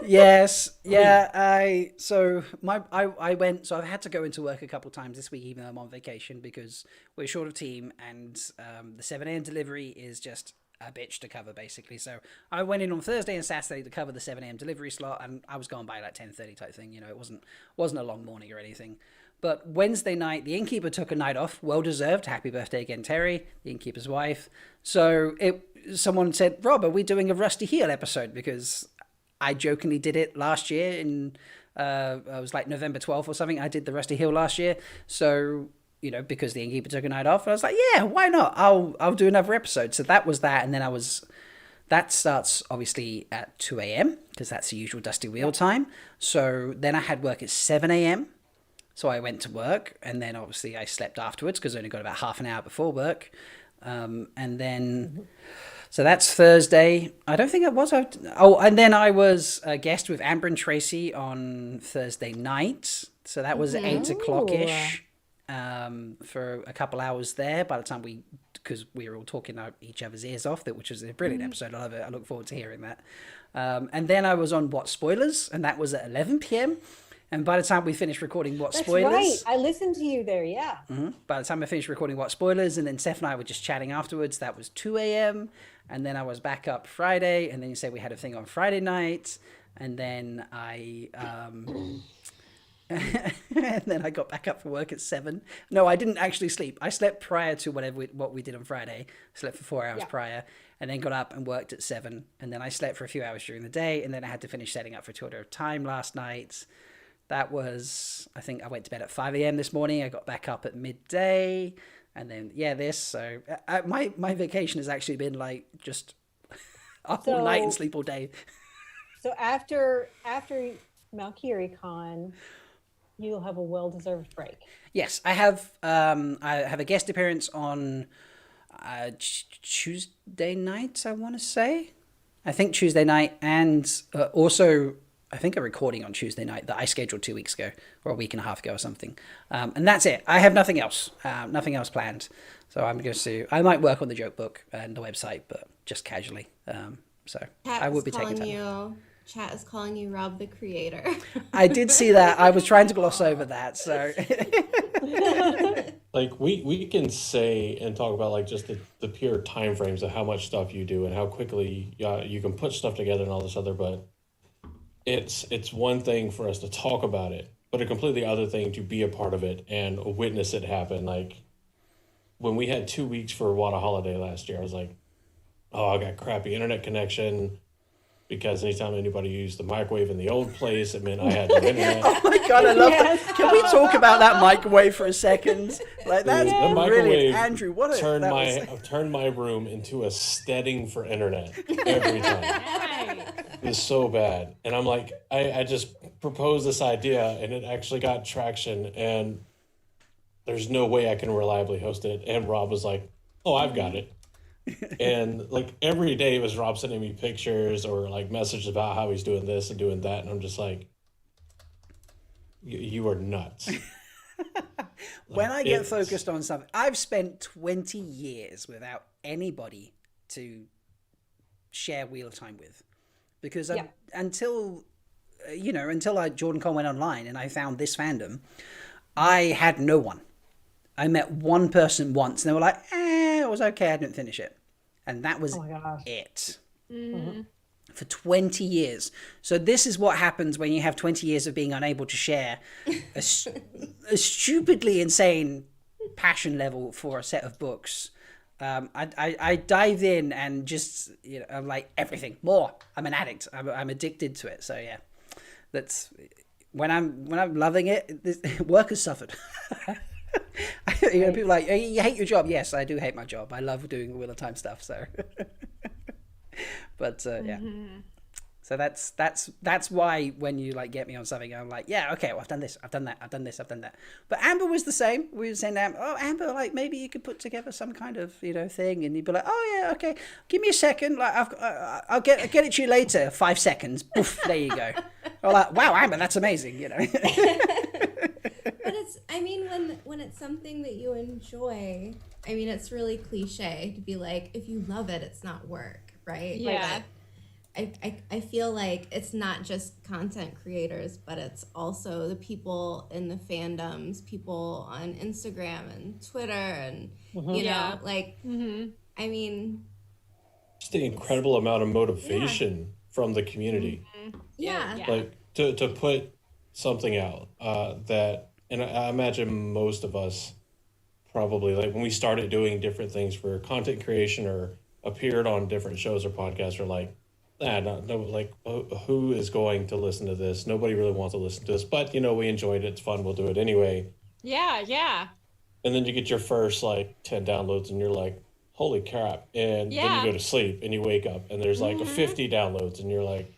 Yes. Yeah. I went, so I've had to go into work a couple times this week, even though I'm on vacation, because we're short of team, and the 7 a.m. delivery is just a bitch to cover, basically. So I went in on Thursday and Saturday to cover the 7 a.m. delivery slot, and I was going by like 10:30 type thing. It wasn't a long morning or anything. But Wednesday night, the innkeeper took a night off, well-deserved. Happy birthday again, Terry, the innkeeper's wife. So someone said, Rob, are we doing a Rusty Heel episode? Because I jokingly did it last year in, it was like November 12th or something. I did the Rusty Heel last year. So, because the innkeeper took a night off, I was like, yeah, why not? I'll do another episode. So that was that. And then that starts obviously at 2 a.m. because that's the usual Dusty Wheel time. So then I had work at 7 a.m. So I went to work, and then obviously I slept afterwards because I only got about half an hour before work. And then, so that's Thursday. I don't think it was. And then I was a guest with Amber and Traci on Thursday night. So that was 8 o'clock-ish for a couple hours there by the time because we were all talking each other's ears off, which was a brilliant episode. I love it. I look forward to hearing that. And then I was on What Spoilers, and that was at 11 p.m. And by the time we finished recording What Spoilers... That's right. I listened to you there, yeah. By the time I finished recording What Spoilers, and then Seth and I were just chatting afterwards, that was 2 a.m. And then I was back up Friday, and then you said we had a thing on Friday night. And then I... and then I got back up for work at 7. No, I didn't actually sleep. I slept prior to what we did on Friday. I slept for 4 hours prior, and then got up and worked at 7. And then I slept for a few hours during the day, and then I had to finish setting up for Twitter of Time last night. That was, I think I went to bed at 5 a.m. this morning. I got back up at midday, and then this. So my vacation has actually been like just up all night and sleep all day. So after MalkieriCon, you'll have a well-deserved break. Yes, I have a guest appearance on Tuesday night, I want to say. I think Tuesday night, and also I think a recording on Tuesday night that I scheduled 2 weeks ago or a week and a half ago or something. And that's it. I have nothing else planned. So I might work on the joke book and the website, but just casually. So I will be taking time. Chat is calling you Rob the Creator. I did see that. I was trying to gloss over that. So like we can say and talk about like just the pure time frames of how much stuff you do and how quickly you can put stuff together and all this other, but it's one thing for us to talk about it but a completely other thing to be a part of it and witness it happen. Like when we had 2 weeks for What a Holiday last year, I was like, oh, I got crappy internet connection because anytime anybody used the microwave in the old place, it meant I had no internet. Oh my God, I love that. Can we talk about that microwave for a second? Like, that's The microwave brilliant. Andrew, what a... turned that my was- turned my room into a steading for internet every time. Right. It was so bad. And I'm like, I just proposed this idea and it actually got traction and there's no way I can reliably host it. And Rob was like, oh, I've got it. And like every day it was Rob sending me pictures or like messages about how he's doing this and doing that. And I'm just like, you are nuts. When I get It's- focused on something, I've spent 20 years without anybody to share wheel time with, because until Jordan Cole went online and I found this fandom, I had no one. I met one person once and they were like, it was okay, I didn't finish it. And that was it. For 20 years. So this is what happens when you have 20 years of being unable to share a stupidly insane passion level for a set of books. I dive in and just, I'm like, everything, more. I'm an addict. I'm addicted to it. So yeah, that's when I'm loving it. Work has suffered. People are like, you hate your job. Yes, I do hate my job. I love doing the Wheel of Time stuff. So, but yeah. So that's why when you like get me on something, I'm like, yeah, okay, well, I've done this, I've done that, I've done this, I've done that. But Amber was the same. We were saying, Amber, like maybe you could put together some kind of thing, and you'd be like, oh yeah, okay, give me a second, like I'll get it to you later. 5 seconds, poof, there you go. Or like, wow, Amber, that's amazing, But it's, I mean, when it's something that you enjoy, I mean, it's really cliche to be like, if you love it, it's not work, right? Yeah. I feel like it's not just content creators, but it's also the people in the fandoms, people on Instagram and Twitter and, you know, like, I mean. Just the incredible amount of motivation from the community. Yeah. Like to put something out that, and I imagine most of us probably, like when we started doing different things for content creation or appeared on different shows or podcasts, are like, who is going to listen to this? Nobody really wants to listen to this, but we enjoyed it. It's fun. We'll do it anyway. Yeah. And then you get your first 10 downloads and you're like, holy crap. And then you go to sleep and you wake up and there's 50 downloads and you're like,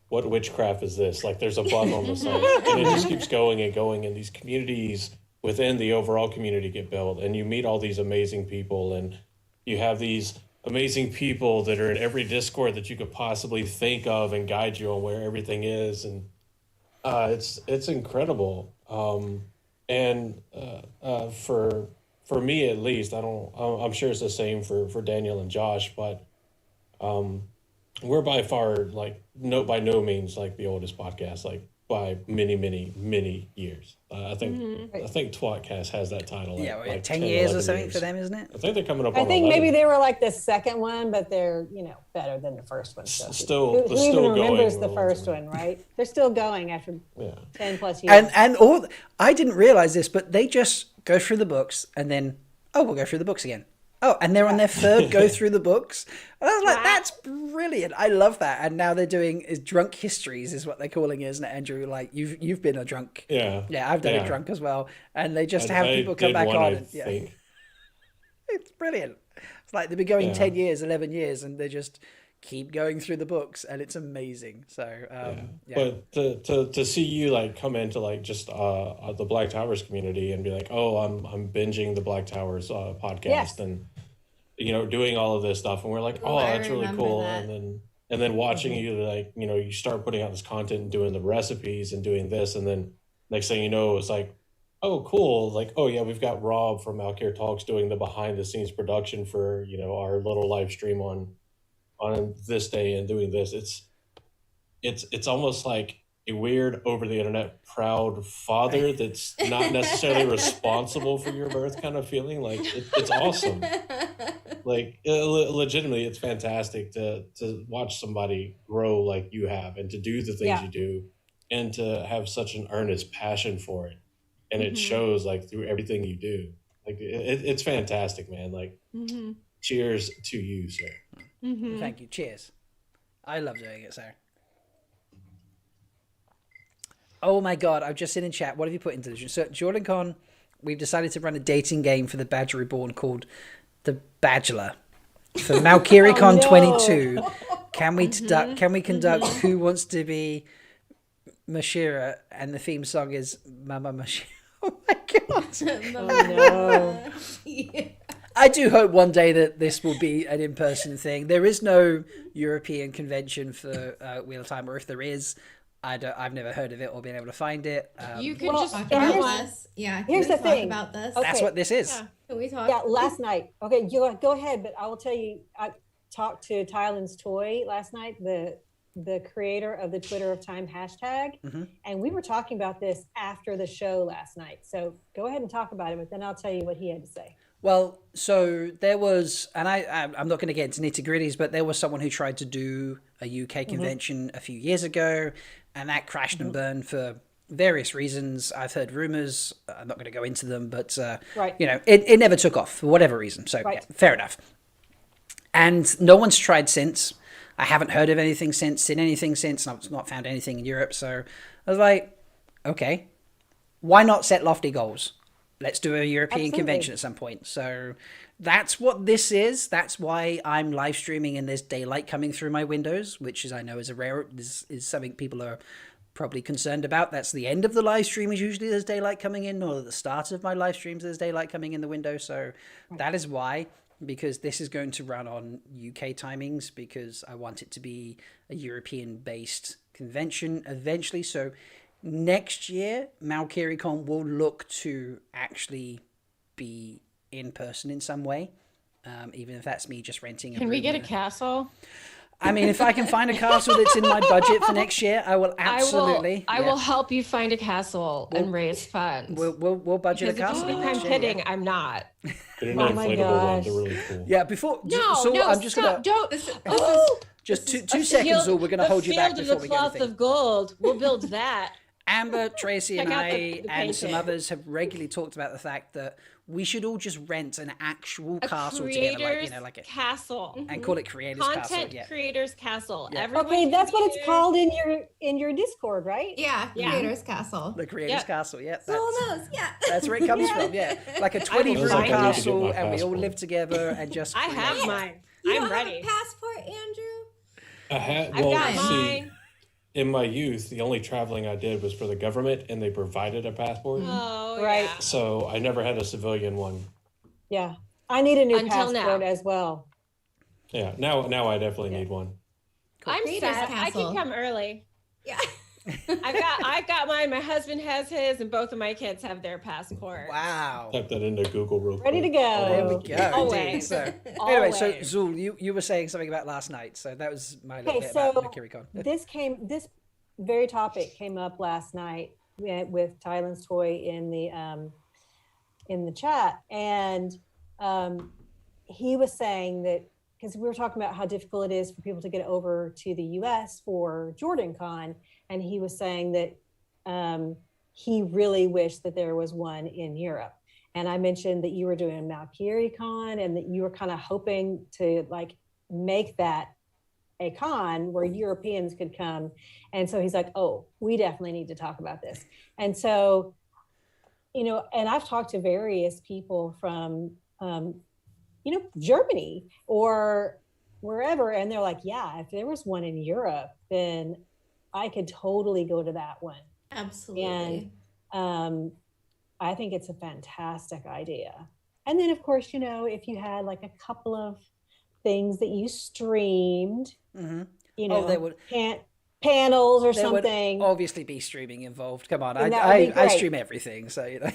what witchcraft is this? Like there's a bug on the site and it just keeps going and going. And these communities within the overall community get built and you meet all these amazing people and you have these amazing people that are in every Discord that you could possibly think of and guide you on where everything is. And it's incredible. And for me, at least, I'm sure it's the same for Daniel and Josh, but we're by far by no means the oldest podcast, by many, many, many years. I think Twatcast has that title. Yeah, 10 years or something years. for them, isn't it? I think they're coming up I on think 11. maybe they were the second one, but they're better than the first one. So Still who even going remembers the a long first time. one, right? They're still going after Yeah. 10 plus years. And all I didn't realize this, but they just go through the books and then we'll go through the books again. Oh, and they're on their third go through the books. And I was like, that's brilliant. I love that. And now they're doing drunk histories is what they're calling it, isn't it, Andrew? Like you've been a drunk. Yeah. Yeah, I've done Yeah. a drunk as well. And they just have I people come did back one, on. I And, yeah. think. It's brilliant. It's like they've been going Yeah. 10 years, 11 years, and they just keep going through the books, and it's amazing. So, yeah. But to see you come into just the Black Towers community and be like, oh, I'm binging the Black Towers podcast Yes. and doing all of this stuff, and we're like, oh, I that's really remember cool. that. And then watching you you start putting out this content and doing the recipes and doing this, and then next thing you know, it's like, oh, cool. Oh yeah, we've got Rob from Malkier Talks doing the behind the scenes production for our little live stream on this day and doing this. It's almost like a weird over the internet proud father that's not necessarily responsible for your birth kind of feeling. It's awesome. Legitimately, it's fantastic to watch somebody grow like you have and to do the things Yeah. you do and to have such an earnest passion for it, and it shows like through everything you do. Like it's fantastic, man. Like cheers to you, sir. Thank you. Cheers. I love doing it, sir. Oh my God, I've just seen in chat. What have you put into this? So JordanCon, we've decided to run a dating game for the Badger Reborn called the Badger. For MalkieriCon 22, can we conduct Who Wants to Be Mashira, and the theme song is Mama Mashira. Oh my God. No. I do hope one day that this will be an in-person thing. There is no European convention for Wheel of Time, or if there is, I've never heard of it or been able to find it. You can just Talk throw about one. this. Yeah. Here's the thing. About this. Okay. That's what this is. Yeah. Can we talk? Yeah, last night. Okay, you go ahead, but I will tell you, I talked to Tylen's Toy last night, the creator of the Twitter of Time hashtag, and we were talking about this after the show last night. So go ahead and talk about it, but then I'll tell you what he had to say. Well, so there was, and I'm not going to get into nitty gritties, but there was someone who tried to do a UK convention a few years ago, and that crashed and burned for various reasons. I've heard rumors. I'm not going to go into them, but Right. you know, it never took off for whatever reason. So Right. yeah, fair enough. And no one's tried since. I haven't heard of anything since, seen anything since, and I've not found anything in Europe. So I was like, okay, why not set lofty goals? Let's do a European Absolutely. convention at some point. So that's what this is. That's why I'm live streaming and there's daylight coming through my windows, which is, I know, is a rare, is something people are probably concerned about. That's the end of the live stream is usually there's daylight coming in, or at the start of my live streams there's daylight coming in the window. So that is why, because this is going to run on UK timings, because I want it to be a European-based convention eventually. So next year, MalkieriCon will look to actually be in person in some way, even if that's me just renting. Can we get a castle? I mean, if I can find a castle that's in my budget for next year, I will absolutely. I will help you find a castle and raise funds. We'll budget a Because if castle. you think next I'm year, kidding, yeah. I'm not. They're Oh not my inflatable gosh. ones. They're really cool. Yeah, before No, Zuul, no, I'm just stop, gonna don't. This is just two seconds, Zuul. We're gonna hold you back before we get cloth anything. of gold. We'll build that. Amber, Tracy, and Check out I, the and some painting. others have regularly talked about the fact that we should all just rent an actual A castle together, creators like a, castle. and call it Creators Castle. Content Yeah. creators castle. Yeah. Everyone Okay, that's what it's creators- called in your Discord, right? Yeah. Yeah. Creators Castle. The Creators Yep. Castle, yeah. Soul That's, knows. Yeah. that's where it comes from, yeah. Like a 20 will room find it. I need to get castle, my and we all passport. live together and just. I create. have mine. You I'm don't ready. have a passport, Andrew? I had, I've well, got see, mine. in my youth, the only traveling I did was for the government, and they provided a passport. Oh, Right. yeah. So I never had a civilian one. Yeah. I need a new Until now. passport as well. Yeah, now I definitely need one. I'm Creators sad. I Castle. can come early. Yeah. I've got mine. My husband has his, and both of my kids have their passport. Wow. Type that into Google real quick. Ready to go. There we go. Always. Indeed. So, anyway, so Always. Zuul, you were saying something about last night, so that was my little Okay, bit so about MalkieriCon. this very topic came up last night with Tylen's Toy in the chat, and he was saying that, because we were talking about how difficult it is for people to get over to the US for JordanCon, and he was saying that he really wished that there was one in Europe. And I mentioned that you were doing MalkieriCon and that you were kind of hoping to like make that a con where Europeans could come. And so he's like, oh, we definitely need to talk about this. And so, you know, and I've talked to various people from, you know, Germany or wherever. And they're like, yeah, if there was one in Europe, then I could totally go to that one. Absolutely. And I think it's a fantastic idea. And then, of course, you know, if you had like a couple of things that you streamed, Mm-hmm. you know, they would. panels or There something. would obviously be streaming involved. Come on, And that would be I great. stream everything, so you know.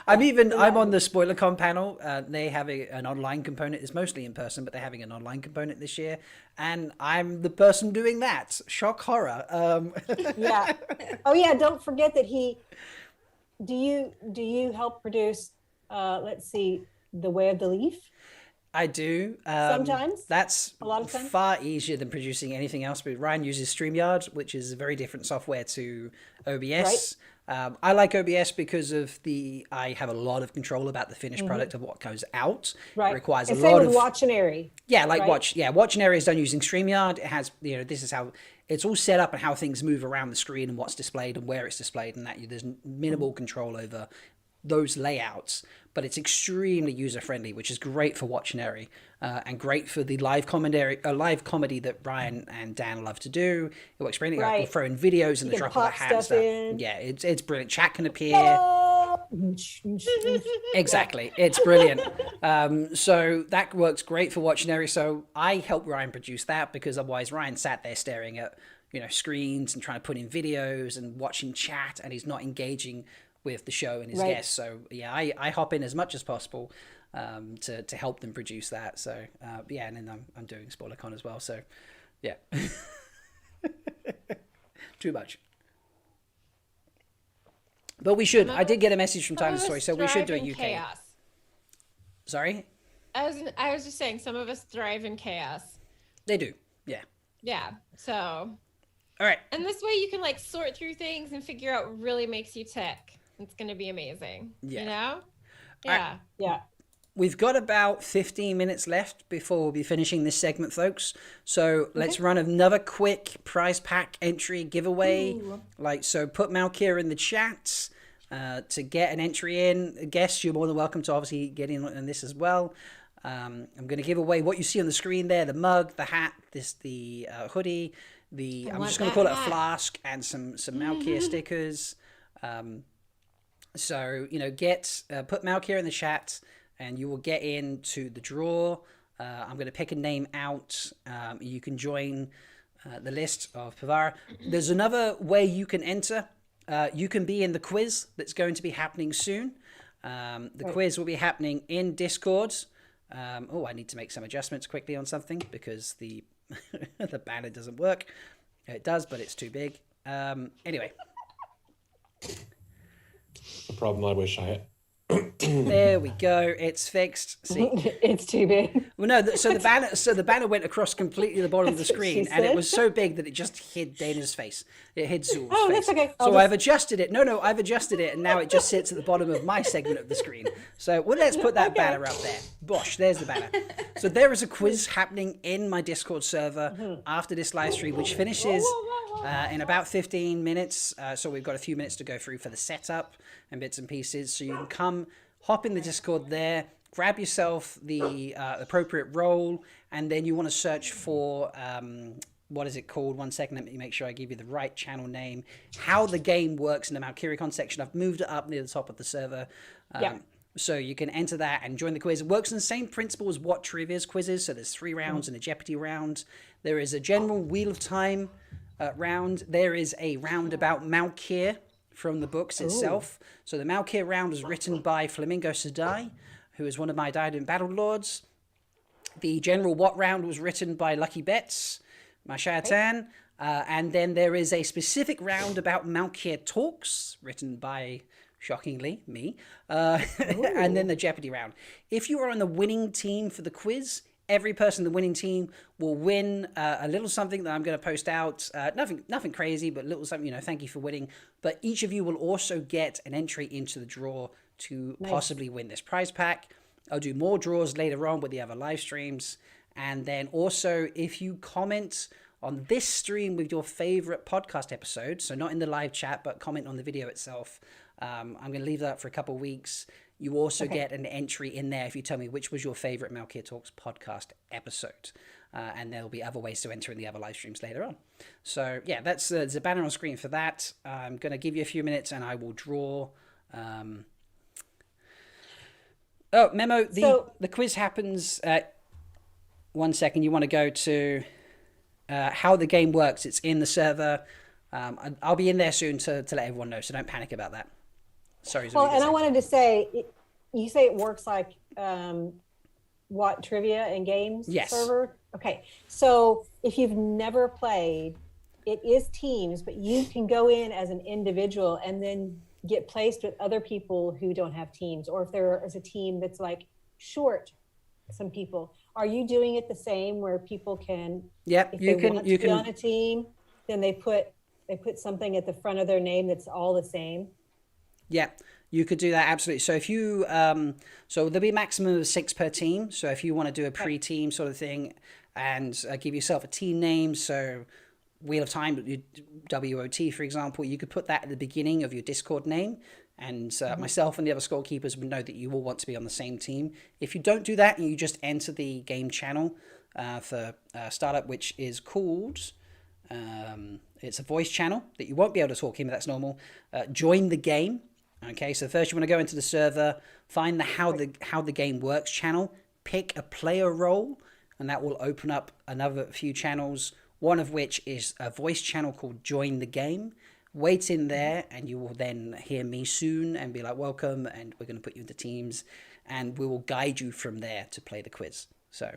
I'm on the SpoilerCon panel. They have an online component. It's mostly in person, but they're having an online component this year, and I'm the person doing that. Shock horror. Yeah. Oh yeah. Don't forget that do you help produce, let's see, The Way of the Leaf? I do. Sometimes. That's A lot of times. far easier than producing anything else. But Ryan uses StreamYard, which is a very different software to OBS. I like OBS because of I have a lot of control about the finished product of what goes out. Right. It requires and a same lot with of Watchinary. Yeah, like right? Watchinary is done using StreamYard. It has, this is how it's all set up and how things move around the screen and what's displayed and where it's displayed, and that there's minimal control over those layouts, but it's extremely user friendly, which is great for Watchinary and great for the live comedy that Ryan and Dan love to do. It works brilliantly. I can throw in videos in the drop of a hat and stuff. Yeah, it's brilliant. Chat can appear. Exactly, it's brilliant. So that works great for Watchinary. So I helped Ryan produce that because otherwise Ryan sat there staring at screens and trying to put in videos and watching chat, and he's not engaging with the show and his guests. So yeah, I hop in as much as possible to help them produce that. So yeah, and then I'm doing SpoilerCon as well. So yeah, too much. But we should. I did get a message from Time Story, so we should do a UK. Chaos. Sorry? I was just saying, some of us thrive in chaos. They do. Yeah. Yeah. So. All right. And this way you can like sort through things and figure out what really makes you tick. It's going to be amazing. Yeah. You know? Yeah. Yeah. We've got about 15 minutes left before we'll be finishing this segment, folks. So let's run another quick prize pack entry giveaway. Ooh. So put Malkier in the chat to get an entry in. Guests, you're more than welcome to obviously get in on this as well. I'm going to give away what you see on the screen there: the mug, the hat, the hoodie, I'm just going to call it a flask, and some Malkier stickers. So put Malkier in the chat, and you will get into the draw. I'm going to pick a name out. You can join the list of Pavara. There's another way you can enter. You can be in the quiz that's going to be happening soon. The quiz will be happening in Discord. I need to make some adjustments quickly on something because the the banner doesn't work. It does, but it's too big. Anyway. The problem I wish I had. There we go. It's fixed. See, it's too big. well, no. So the banner went across completely the bottom of the screen, and it was so big that it just hid Dana's face. It hid Zuul's face. That's okay. I've adjusted it. No, I've adjusted it, and now it just sits at the bottom of my segment of the screen. So let's put that banner up there. Bosh, there's the banner. So there is a quiz happening in my Discord server after this live stream, which finishes in about 15 minutes. So we've got a few minutes to go through for the setup and bits and pieces. So you can come, hop in the Discord there, grab yourself the appropriate role, and then you want to search for, what is it called? 1 second, let me make sure I give you the right channel name. How the game works in the MalkieriCon section. I've moved it up near the top of the server. So you can enter that and join the quiz. It works on the same principle as WoTTrivia's quizzes. So there's 3 rounds and a Jeopardy round. There is a general Wheel of Time round. There is a round about Malkier from the books itself. So the Malkier round was written by Flamingo Sedai, who is one of my Diadem Battle Lords. The general What round was written by Lucky Betts, Mashayatan. And then there is a specific round about Malkier Talks, written by, shockingly, me. And then the Jeopardy round. If you are on the winning team for the quiz, every person in the winning team will win a little something that I'm going to post out. Nothing crazy, but little something, thank you for winning. But each of you will also get an entry into the draw to possibly win this prize pack. I'll do more draws later on with the other live streams. And then also, if you comment on this stream with your favorite podcast episode, so not in the live chat, but comment on the video itself, I'm going to leave that for a couple of weeks. You also get an entry in there if you tell me which was your favorite Malkier Talks podcast episode. And there'll be other ways to enter in the other live streams later on. So yeah, that's there's a banner on screen for that. I'm going to give you a few minutes and I will draw. Memo, the quiz happens. 1 second, you want to go to how the game works. It's in the server. I'll be in there soon to let everyone know, so don't panic about that. Sorry. Well, and I wanted to say, you say it works like WoTTrivia and games server? Okay. So if you've never played, it is teams, but you can go in as an individual and then get placed with other people who don't have teams. Or if there is a team that's like short some people. Are you doing it the same where people can, Yep, if you they can. want You to be on can. a team, then they put something at the front of their name that's all the same? Yeah, you could do that absolutely. So if you, so there'll be a maximum of 6 per team. So if you want to do a pre-team sort of thing, and give yourself a team name, so Wheel of Time, WOT, for example, you could put that at the beginning of your Discord name, and myself and the other scorekeepers would know that you all want to be on the same team. If you don't do that and you just enter the game channel for startup, which is called, it's a voice channel that you won't be able to talk in, but that's normal. Join the game. Okay, so first you want to go into the server, find the how the game works channel, pick a player role, and that will open up another few channels, one of which is a voice channel called Join the Game. Wait in there, and you will then hear me soon and be like, welcome, and we're going to put you into teams, and we will guide you from there to play the quiz. So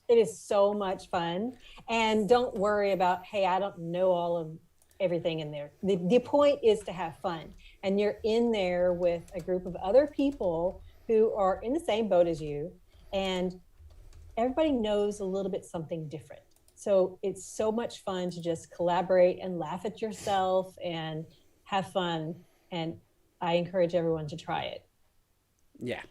It is so much fun. And don't worry about, hey, I don't know all of everything in there. The point is to have fun. And you're in there with a group of other people who are in the same boat as you. And everybody knows a little bit something different. So it's so much fun to just collaborate and laugh at yourself and have fun. And I encourage everyone to try it. yeah,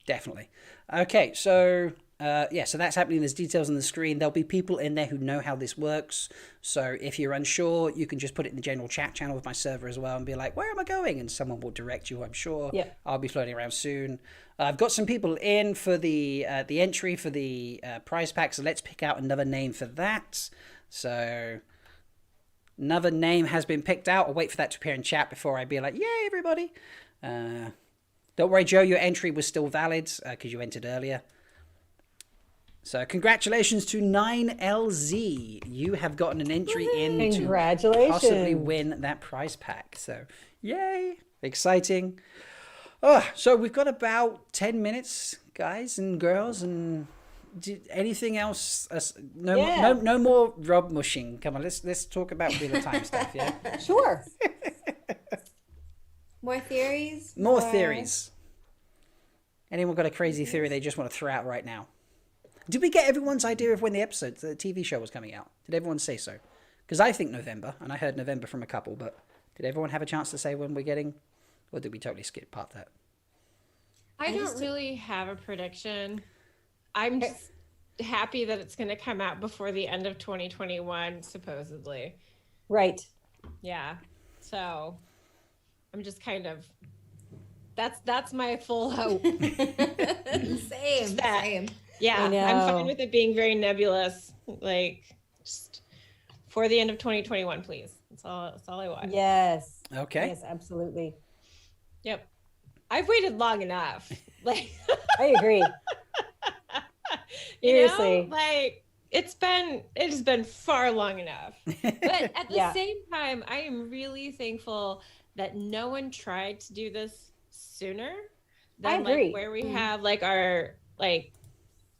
definitely. Okay, so so that's happening. There's details on the screen. There'll be people in there who know how this works. So if you're unsure, you can just put it in the general chat channel of my server as well and be like, where am I going? And someone will direct you, I'm sure. Yeah. I'll be floating around soon. I've got some people in for the entry for the prize pack, so let's pick out another name for that. So another name has been picked out. I'll wait for that to appear in chat before I be like, yay, everybody. Don't worry, Joe, your entry was still valid because you entered earlier. So congratulations to 9LZ. You have gotten an entry in to possibly win that prize pack. So yay, exciting. Oh, so we've got about 10 minutes, guys and girls, and anything else? No more Rob mushing. Come on, let's talk about Wheel of Time stuff, yeah? Sure. More theories? More theories. Anyone got a crazy theory they just want to throw out right now? Did we get everyone's idea of when the TV show was coming out? Did everyone say so? Because I think November, and I heard November from a couple, but did everyone have a chance to say when we're getting, or did we totally skip past that? I don't really have a prediction. I'm just happy that it's going to come out before the end of 2021, supposedly. Right. Yeah. So I'm just kind of, that's my full hope. Same. Yeah, I'm fine with it being very nebulous. Like, just for the end of 2021, please. That's all I want. Yes. Okay. Yes, absolutely. Yep. I've waited long enough. Like, I agree. Seriously. Like it has been far long enough. But at the same time, I am really thankful that no one tried to do this sooner than like where we have like our like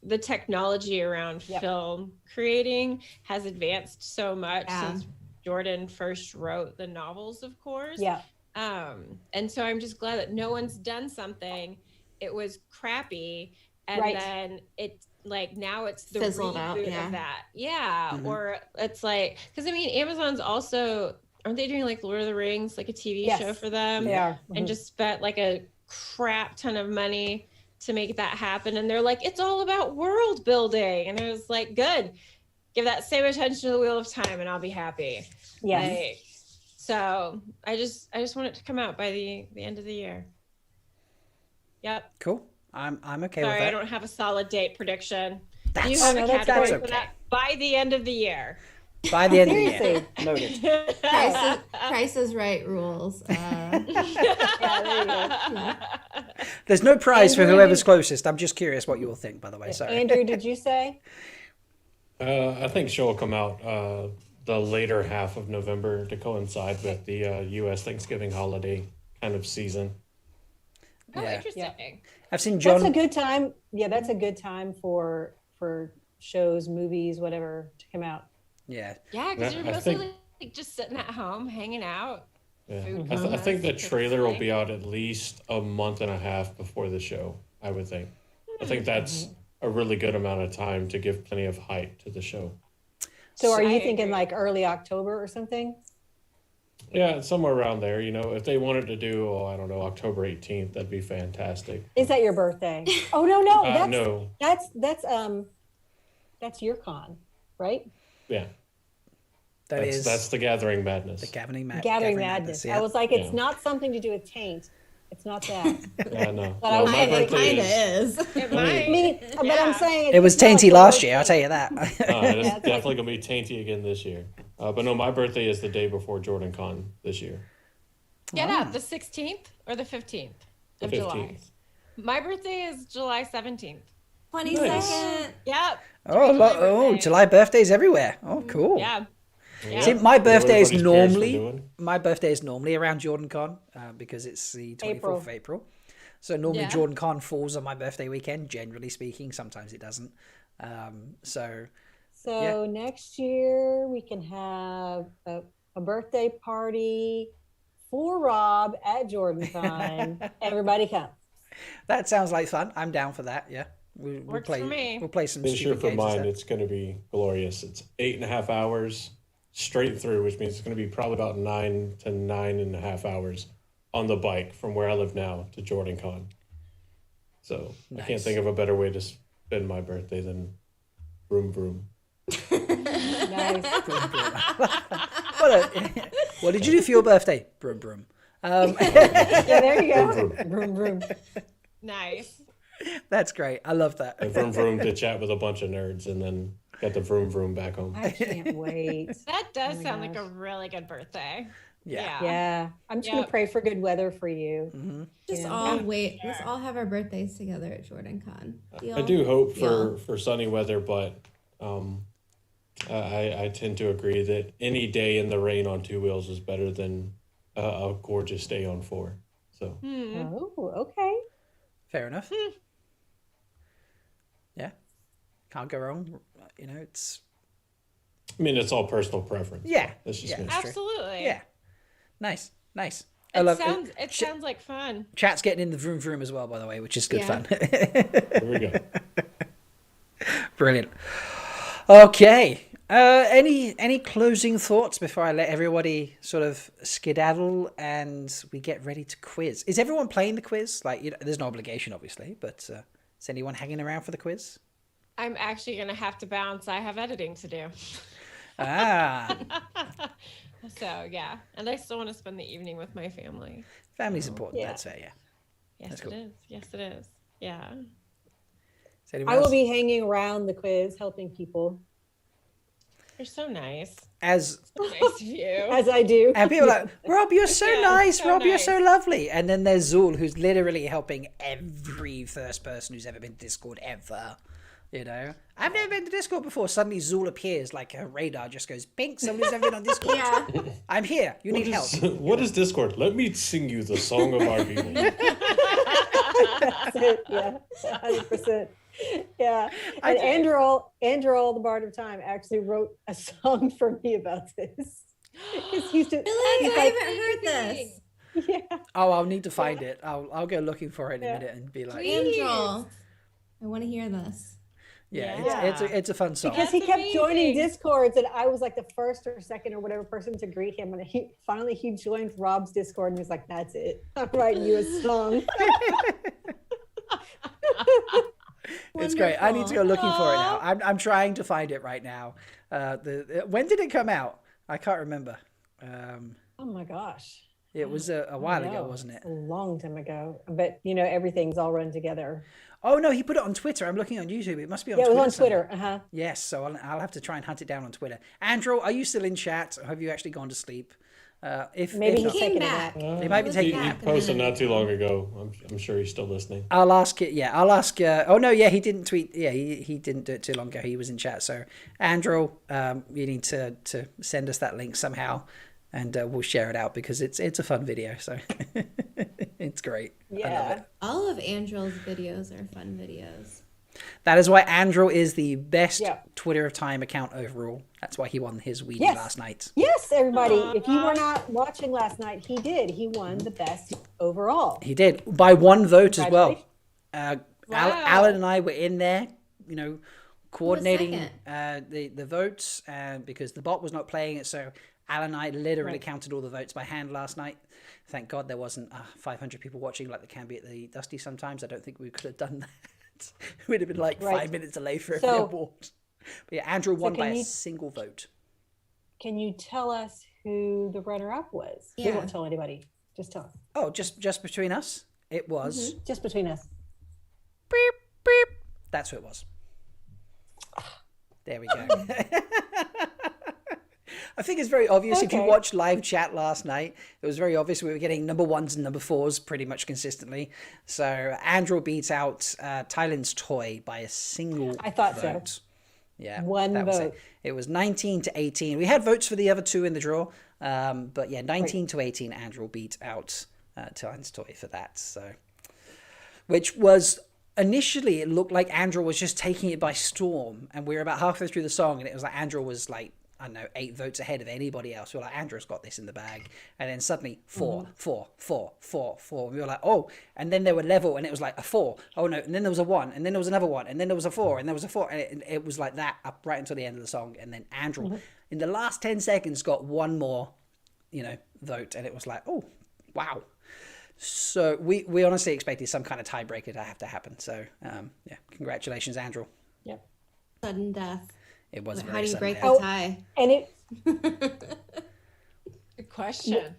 the technology around film creating has advanced so much since Jordan first wrote the novels, of course. Yeah. And so I'm just glad that no one's done something. It was crappy, and then it like now it's the fizzled reboot out, of that. Yeah. Or it's like, because I mean, Amazon's also, aren't they doing like Lord of the Rings, like a TV show for them? They are. And just spent like a crap ton of money to make that happen. And they're like, it's all about world building. And I was like, good. Give that same attention to the Wheel of Time and I'll be happy. Yeah. Like, so I just want it to come out by the end of the year. Yep. Cool. I'm okay Sorry, with that. I don't have a solid date prediction. That's, you have a category that's for okay. that by the end of the year. By the end of the year. Noted. Price is Right rules. Yeah, there you go. There's no prize for Andrew, whoever's closest. I'm just curious what you all think, by the way. Sorry. Andrew, did you say? I think the show will come out the later half of November to coincide with the U.S. Thanksgiving holiday kind of season. Oh, Yeah. interesting. Yeah. I've seen John. That's a good time. Yeah, that's a good time for shows, movies, whatever to come out. Yeah. Yeah, because you're I mostly think- like just sitting at home, hanging out. Yeah. Food I think the comes, trailer will like- be out at least a month and a half before the show, I would think. I think that's a really good amount of time to give plenty of hype to the show. So are I you thinking agree. like early October or something? Yeah, somewhere around there. You know, if they wanted to do, I don't know, October 18th, that'd be fantastic. Is that your birthday? Oh no, No. that's your con, right? Yeah, That's that's the Gathering Madness. the Gathering Madness. Yeah. I was like, it's Yeah. not something to do with taint. It's not that. Yeah, no. But No, I my like it. It birthday kind of is. is. It might. I mean, but Yeah. I'm saying it was it's not tainty like last your year, I'll tell you that. It's Yeah. definitely gonna be tainty again this year. But no, my birthday is the day before Jordan Con this year, Get up, the 16th or the 15th the of July. 15th. My birthday is July 17th. 22nd. Yep. July birthdays everywhere. Oh, cool. Yeah. Yeah. See, my birthday is What everybody's parents were normally doing. around Jordan Con because it's the 24th April. of April. So normally Yeah. Jordan Con falls on my birthday weekend, generally speaking. Sometimes it doesn't. So So next year we can have a birthday party for Rob at Jordan Con. Everybody come. that sounds like fun. I'm down for that. Yeah. We'll Works play. for me. We'll play some This year stupid for games. and mine, stuff. it's going to be glorious. It's 8.5 hours straight through, which means it's going to be probably about 9 to 9.5 hours on the bike from where I live now to Jordan Con. So I can't Nice. think of a better way to spend my birthday than vroom vroom. Nice. What did you do for your birthday? Brum brum. Yeah, there you go. Vroom, Vroom, vroom. Nice. That's great. I love that. I vroom vroom to chat with a bunch of nerds and then got the vroom vroom back home. I can't wait. That does my sound like a gosh. really good birthay. Yeah. Yeah, I'm just gonna Yep. pray for good weather for you. Mm-hmm. Just Yeah. all wait. Let's all have our birthdays together at Jordan Con. I do hope Deal. for sunny weather, but I tend to agree that any day in the rain on two wheels is better than a gorgeous day on four. So Oh, okay. Fair enough. Yeah. Can't go wrong. You know, it's I mean, it's all personal preference. yeah. That's just Yeah. me. That's true. Absolutely. Yeah. Nice. Nice. It sounds like fun. Chat's getting in the vroom vroom as well, by the way, which is good Yeah. fun. Here we go. Brilliant. Okay. Any closing thoughts before I let everybody sort of skedaddle and we get ready to quiz? Is everyone playing the quiz? Like, you know, there's no obligation, obviously, but is anyone hanging around for the quiz? I'm actually going to have to bounce. I have editing to do. Ah, So, yeah. And I still want to spend the evening with my family. family's important. Yeah. That's fair. Yeah. Yes, That's it cool. is. Yes, it is. Yeah. Is anyone I will else? be hanging around the quiz, helping people You're so nice. As So nice of you. as I do. and people are like, Rob, you're so Yeah, nice. so Rob, you're nice. so lovely. And then there's Zuul, who's literally helping every first person who's ever been to Discord ever. You know, I've never been to Discord before. Suddenly Zuul appears, like her radar just goes pink. Somebody's never been on Discord. Yeah. I'm here. You need help. What is Discord? Let me sing you the song of our people. That's it. Yeah, 100%. Yeah. And Andrew, the Bard of Time, actually wrote a song for me about this. Because he's Really? I like, haven't heard this. yeah. Oh, I'll need to find it. I'll go looking for it in a Yeah. minute and be like, Angel. I want to hear this. yeah, Yeah. it's a fun song. Because he That's kept joining amazing. Discords, and I was like the first or second or whatever person to greet him. And he joined Rob's Discord, and he was like, "That's it. I'm writing you a song." It's great. I need to go looking for it now. Aw. I'm trying to find it right now. When did it come out? I can't remember. Oh my gosh. It was a while ago, No, wasn't it? A long time ago. But everything's all run together. Oh no, he put it on Twitter. I'm looking on YouTube. It must be on Yeah, it Twitter. was on somewhere. Twitter. Uh-huh. Yes, so I'll have to try and hunt it down on Twitter. Andrew, are you still in chat? Or have you actually gone to sleep? If Maybe if he's not, taking a back. nap. He might be Was taking He a back nap. a posted minute not too ago. long ago. I'm sure he's still listening. I'll ask it. Yeah, I'll ask. Oh no, yeah, he didn't tweet. Yeah, he didn't do it too long ago. He was in chat. So, Andrew, you need to send us that link somehow, and we'll share it out because it's a fun video. So it's great. I love Yeah. it. All of Angel's videos are fun videos. That is why Andrew is the best Yeah. Twitter of Time account overall. That's why he won his weenie Yes. last night. Yes, everybody. If you were not watching last night, he did. He won the best overall. He did by one vote as well. Congratulations. Wow. Alan and I were in there coordinating the votes, because the bot was not playing it. So Alan and I literally counted all the votes by hand last night. Thank God there wasn't 500 people watching like there can be at the Dusty sometimes. I don't think we could have done that. It would have been like 5 minutes delay for every award. But yeah, Andrew won by a single vote. Can you tell us who the runner-up was? We won't tell anybody. Just tell us. Oh, just between us? It was... Just between us. Beep, beep. That's who it was. There we go. I think it's very obvious. If you watched live chat last night, it was very obvious we were getting number 1s and number 4s pretty much consistently. So Andrew beats out Thailand's Toy by a single I thought vote. So. Yeah, one vote. It was 19 to 18. We had votes for the other 2 in the draw, but yeah, 19 to 18. Andrew beat out Thailand's Toy for that. So, which was initially, it looked like Andrew was just taking it by storm, and we were about halfway through the song, and it was like Andrew was like, I don't know, 8 votes ahead of anybody else. We were like, Andrew's got this in the bag. And then suddenly 4, 4, 4, 4, 4. We were like, oh, and then they were level, and it was like a 4. Oh no, and then there was a 1, and then there was another 1, and then there was a 4, and there was a 4. And it was like that up right until the end of the song. And then Andrew, in the last 10 seconds, got one more, vote. And it was like, oh, wow. So we honestly expected some kind of tiebreaker to have to happen. So, yeah, congratulations, Andrew. Yeah. Sudden death. It was very How do you sudden. break the tie? And it... Good question.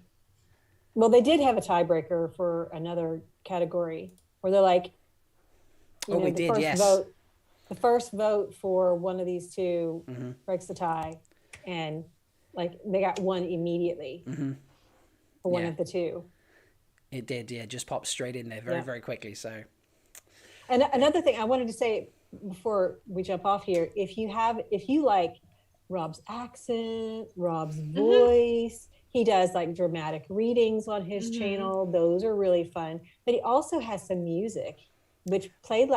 Well, they did have a tiebreaker for another category where they're like, we did, yes. The first vote for one of these 2 breaks the tie, and like they got one immediately for one of the 2. It did, yeah, just popped straight in there very quickly. So, and another thing I wanted to say before we jump off here, if you like Rob's accent, Rob's voice, he does like dramatic readings on his channel. Those are really fun. But he also has some music, which played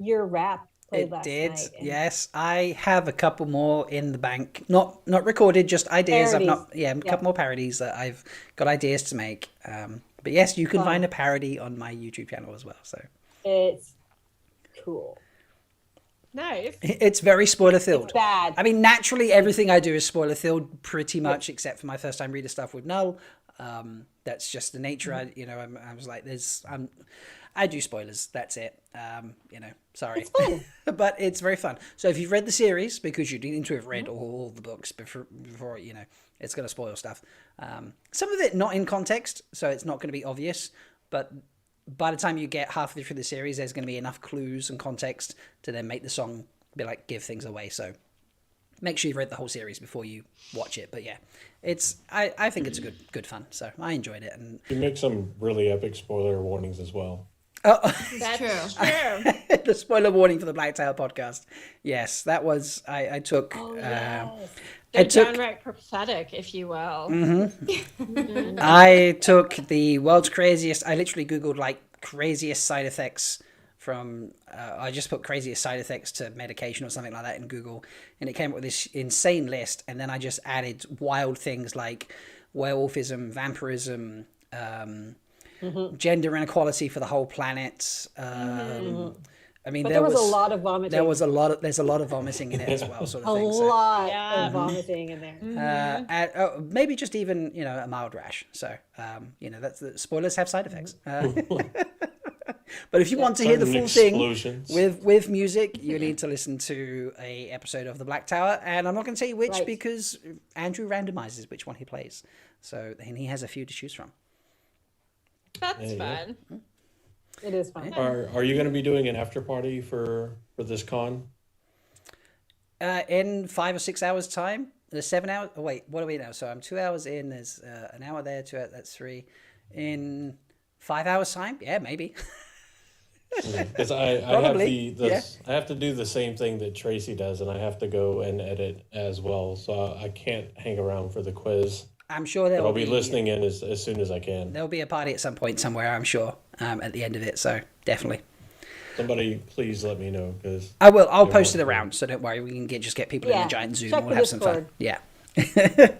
your rap played last night. Yes. I have a couple more in the bank. Not recorded, just ideas. Parodies. A couple more parodies that I've got ideas to make. But yes, you can find a parody on my YouTube channel as well. So it's cool. Nice. It's very spoiler filled. It's bad. I mean, naturally, everything I do is spoiler filled, pretty much, except for my first time reader stuff with Null. That's just the nature. I was like, I do spoilers. That's it. Sorry, it's fun. But it's very fun. So if you've read the series, because you need to have read all the books before it's going to spoil stuff. Some of it not in context, so it's not going to be obvious, but by the time you get halfway through the series, there's going to be enough clues and context to then make the song give things away. So make sure you've read the whole series before you watch it. But yeah, I think it's a good fun. So I enjoyed it. And You make some really epic spoiler warnings as well. oh, That's true. the spoiler warning for the Blacktail podcast. Yes, that was I took. They're downright prophetic, if you will. I took the world's craziest. I literally Googled craziest side effects from. I just put craziest side effects to medication or something like that in Google, and it came up with this insane list. And then I just added wild things like werewolfism, vampirism, gender inequality for the whole planet. I mean, there was a lot of vomiting. There's a lot of vomiting in it as well, sort of thing. A lot of vomiting in there. Maybe just even a mild rash. So that's the spoilers have side effects. But if you want to hear the full thing with music, you need to listen to a episode of the Black Tower, and I'm not going to tell you which because Andrew randomizes which one he plays. So and he has a few to choose from. That's fun. It is fun. Are you going to be doing an after party for this con? In 5 or 6 hours time, there's 7 hours. Oh wait, what are we now? So I'm 2 hours in. There's an hour there. That's 3. In 5 hours time, yeah, maybe. Because I have to do the same thing that Traci does, and I have to go and edit as well. So I can't hang around for the quiz. I'm sure I'll be listening in as soon as I can. There'll be a party at some point somewhere, I'm sure, at the end of it. So definitely. Somebody please let me know because I will. I'll post it around, so don't worry. We can get people in the giant Zoom. Check we'll the have some fun. Discord.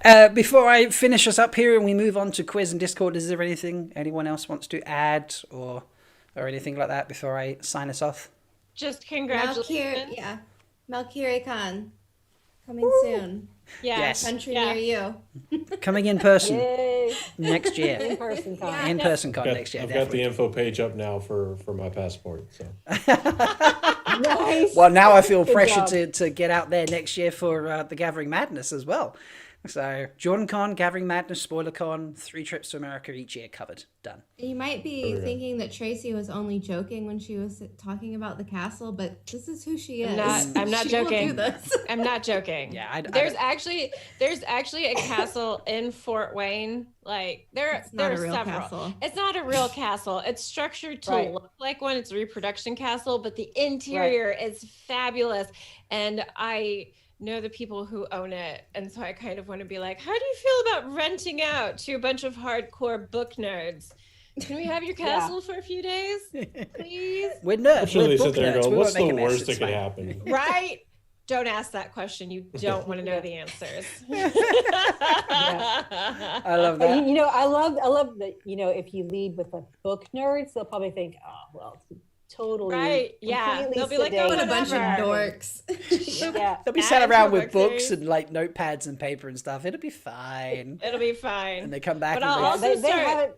Yeah. Before I finish us up here and we move on to quiz and Discord, is there anything anyone else wants to add or anything like that before I sign us off? Just congratulations. MalkieriCon coming soon. Yeah. Yes. Country Yeah. near you. Coming in person Yay. next year. In-person con. In person con next year. I've got the Definitely. info page up now for my passport. So Nice. Well, now I feel Good pressured job. to get out there next year for the Gathering Madness as well. So JordanCon, Gathering Madness, SpoilerCon, 3 trips to America each year covered. Done. You might be thinking that Tracy was only joking when she was talking about the castle, but this is who she is. I'm not She will joking. do this. I'm not joking. Yeah, there's actually a castle in Fort Wayne. Like there It's not are a real several. castle. It's not a real castle. It's structured to Right. look like one. It's a reproduction castle, but the interior is fabulous. And I know the people who own it, and so I kind of want to be like, how do you feel about renting out to a bunch of hardcore book nerds? Can we have your castle for a few days, please? We're nerds. I'm sure We're they book sit there and nerds. go, We "What's won't make the a mess. worst It's that could fine. happen?" Right? Don't ask that question. You don't want to know the answers. I love But, that. you know, I love that, you know, if you lead with the book nerds, they'll probably think, oh, well, it's totally. Right, yeah. completely They'll be like, oh, What a sedated. bunch of Whatever. dorks. Yeah. They'll be Add sat it to around a with book books series. and like notepads and paper and stuff. It'll be fine. It'll be fine. And they come back But and I'll they, also They start. haven't.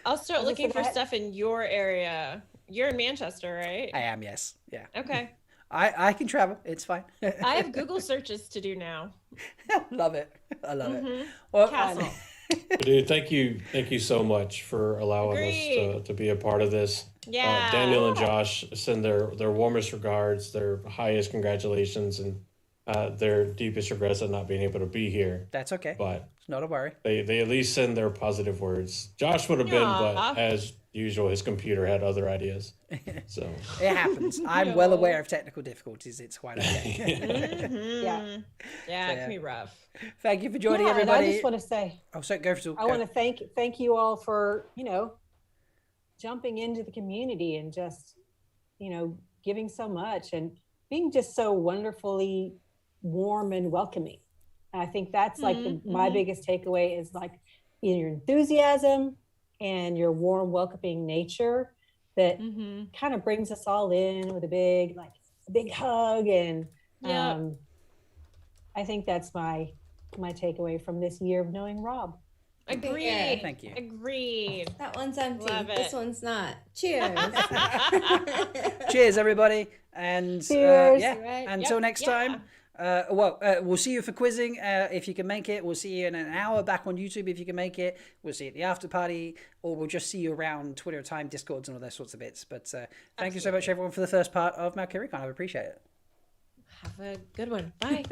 I'll start I was looking gonna for say that- stuff in your area. You're in Manchester, right? I am, yes. Yeah. Okay. I can travel. It's fine. I have Google searches to do now. Love it. I love Mm-hmm. it. Well, Castle. Dude, thank you so much for allowing us Agreed. to be a part of this. Yeah. Daniel and Josh send their warmest regards, their highest congratulations, and their deepest regrets at not being able to be here. that's okay. But It's not a worry. they at least send their positive words. Josh would have been, Aw. but as usual, his computer had other ideas. So It happens. I'm well aware of technical difficulties. It's quite okay. Mhm. Yeah. Yeah, it yeah. can be rough. Thank you for joining Yeah, and everybody. I just want to say, Oh, so go for I want to thank you all for, you know, jumping into the community and just, you know, giving so much and being just so wonderfully warm and welcoming. And I think that's like my biggest takeaway is like your enthusiasm and your warm, welcoming nature that kind of brings us all in with a big hug. And Yeah. I think that's my takeaway from this year of knowing Rob. Agreed. Thank you. Agreed. That one's empty. Love This it. one's not. Cheers. Cheers, everybody. And Cheers. yeah, Right. until Yep. next Yeah. time. We'll see you for quizzing if you can make it. We'll see you in an hour back on YouTube if you can make it. We'll see you at the after party, or we'll just see you around Twitter time, Discords, and all those sorts of bits. But thank you so much, everyone, for the first part of MalkieriCon. I appreciate it. Have a good one. Bye.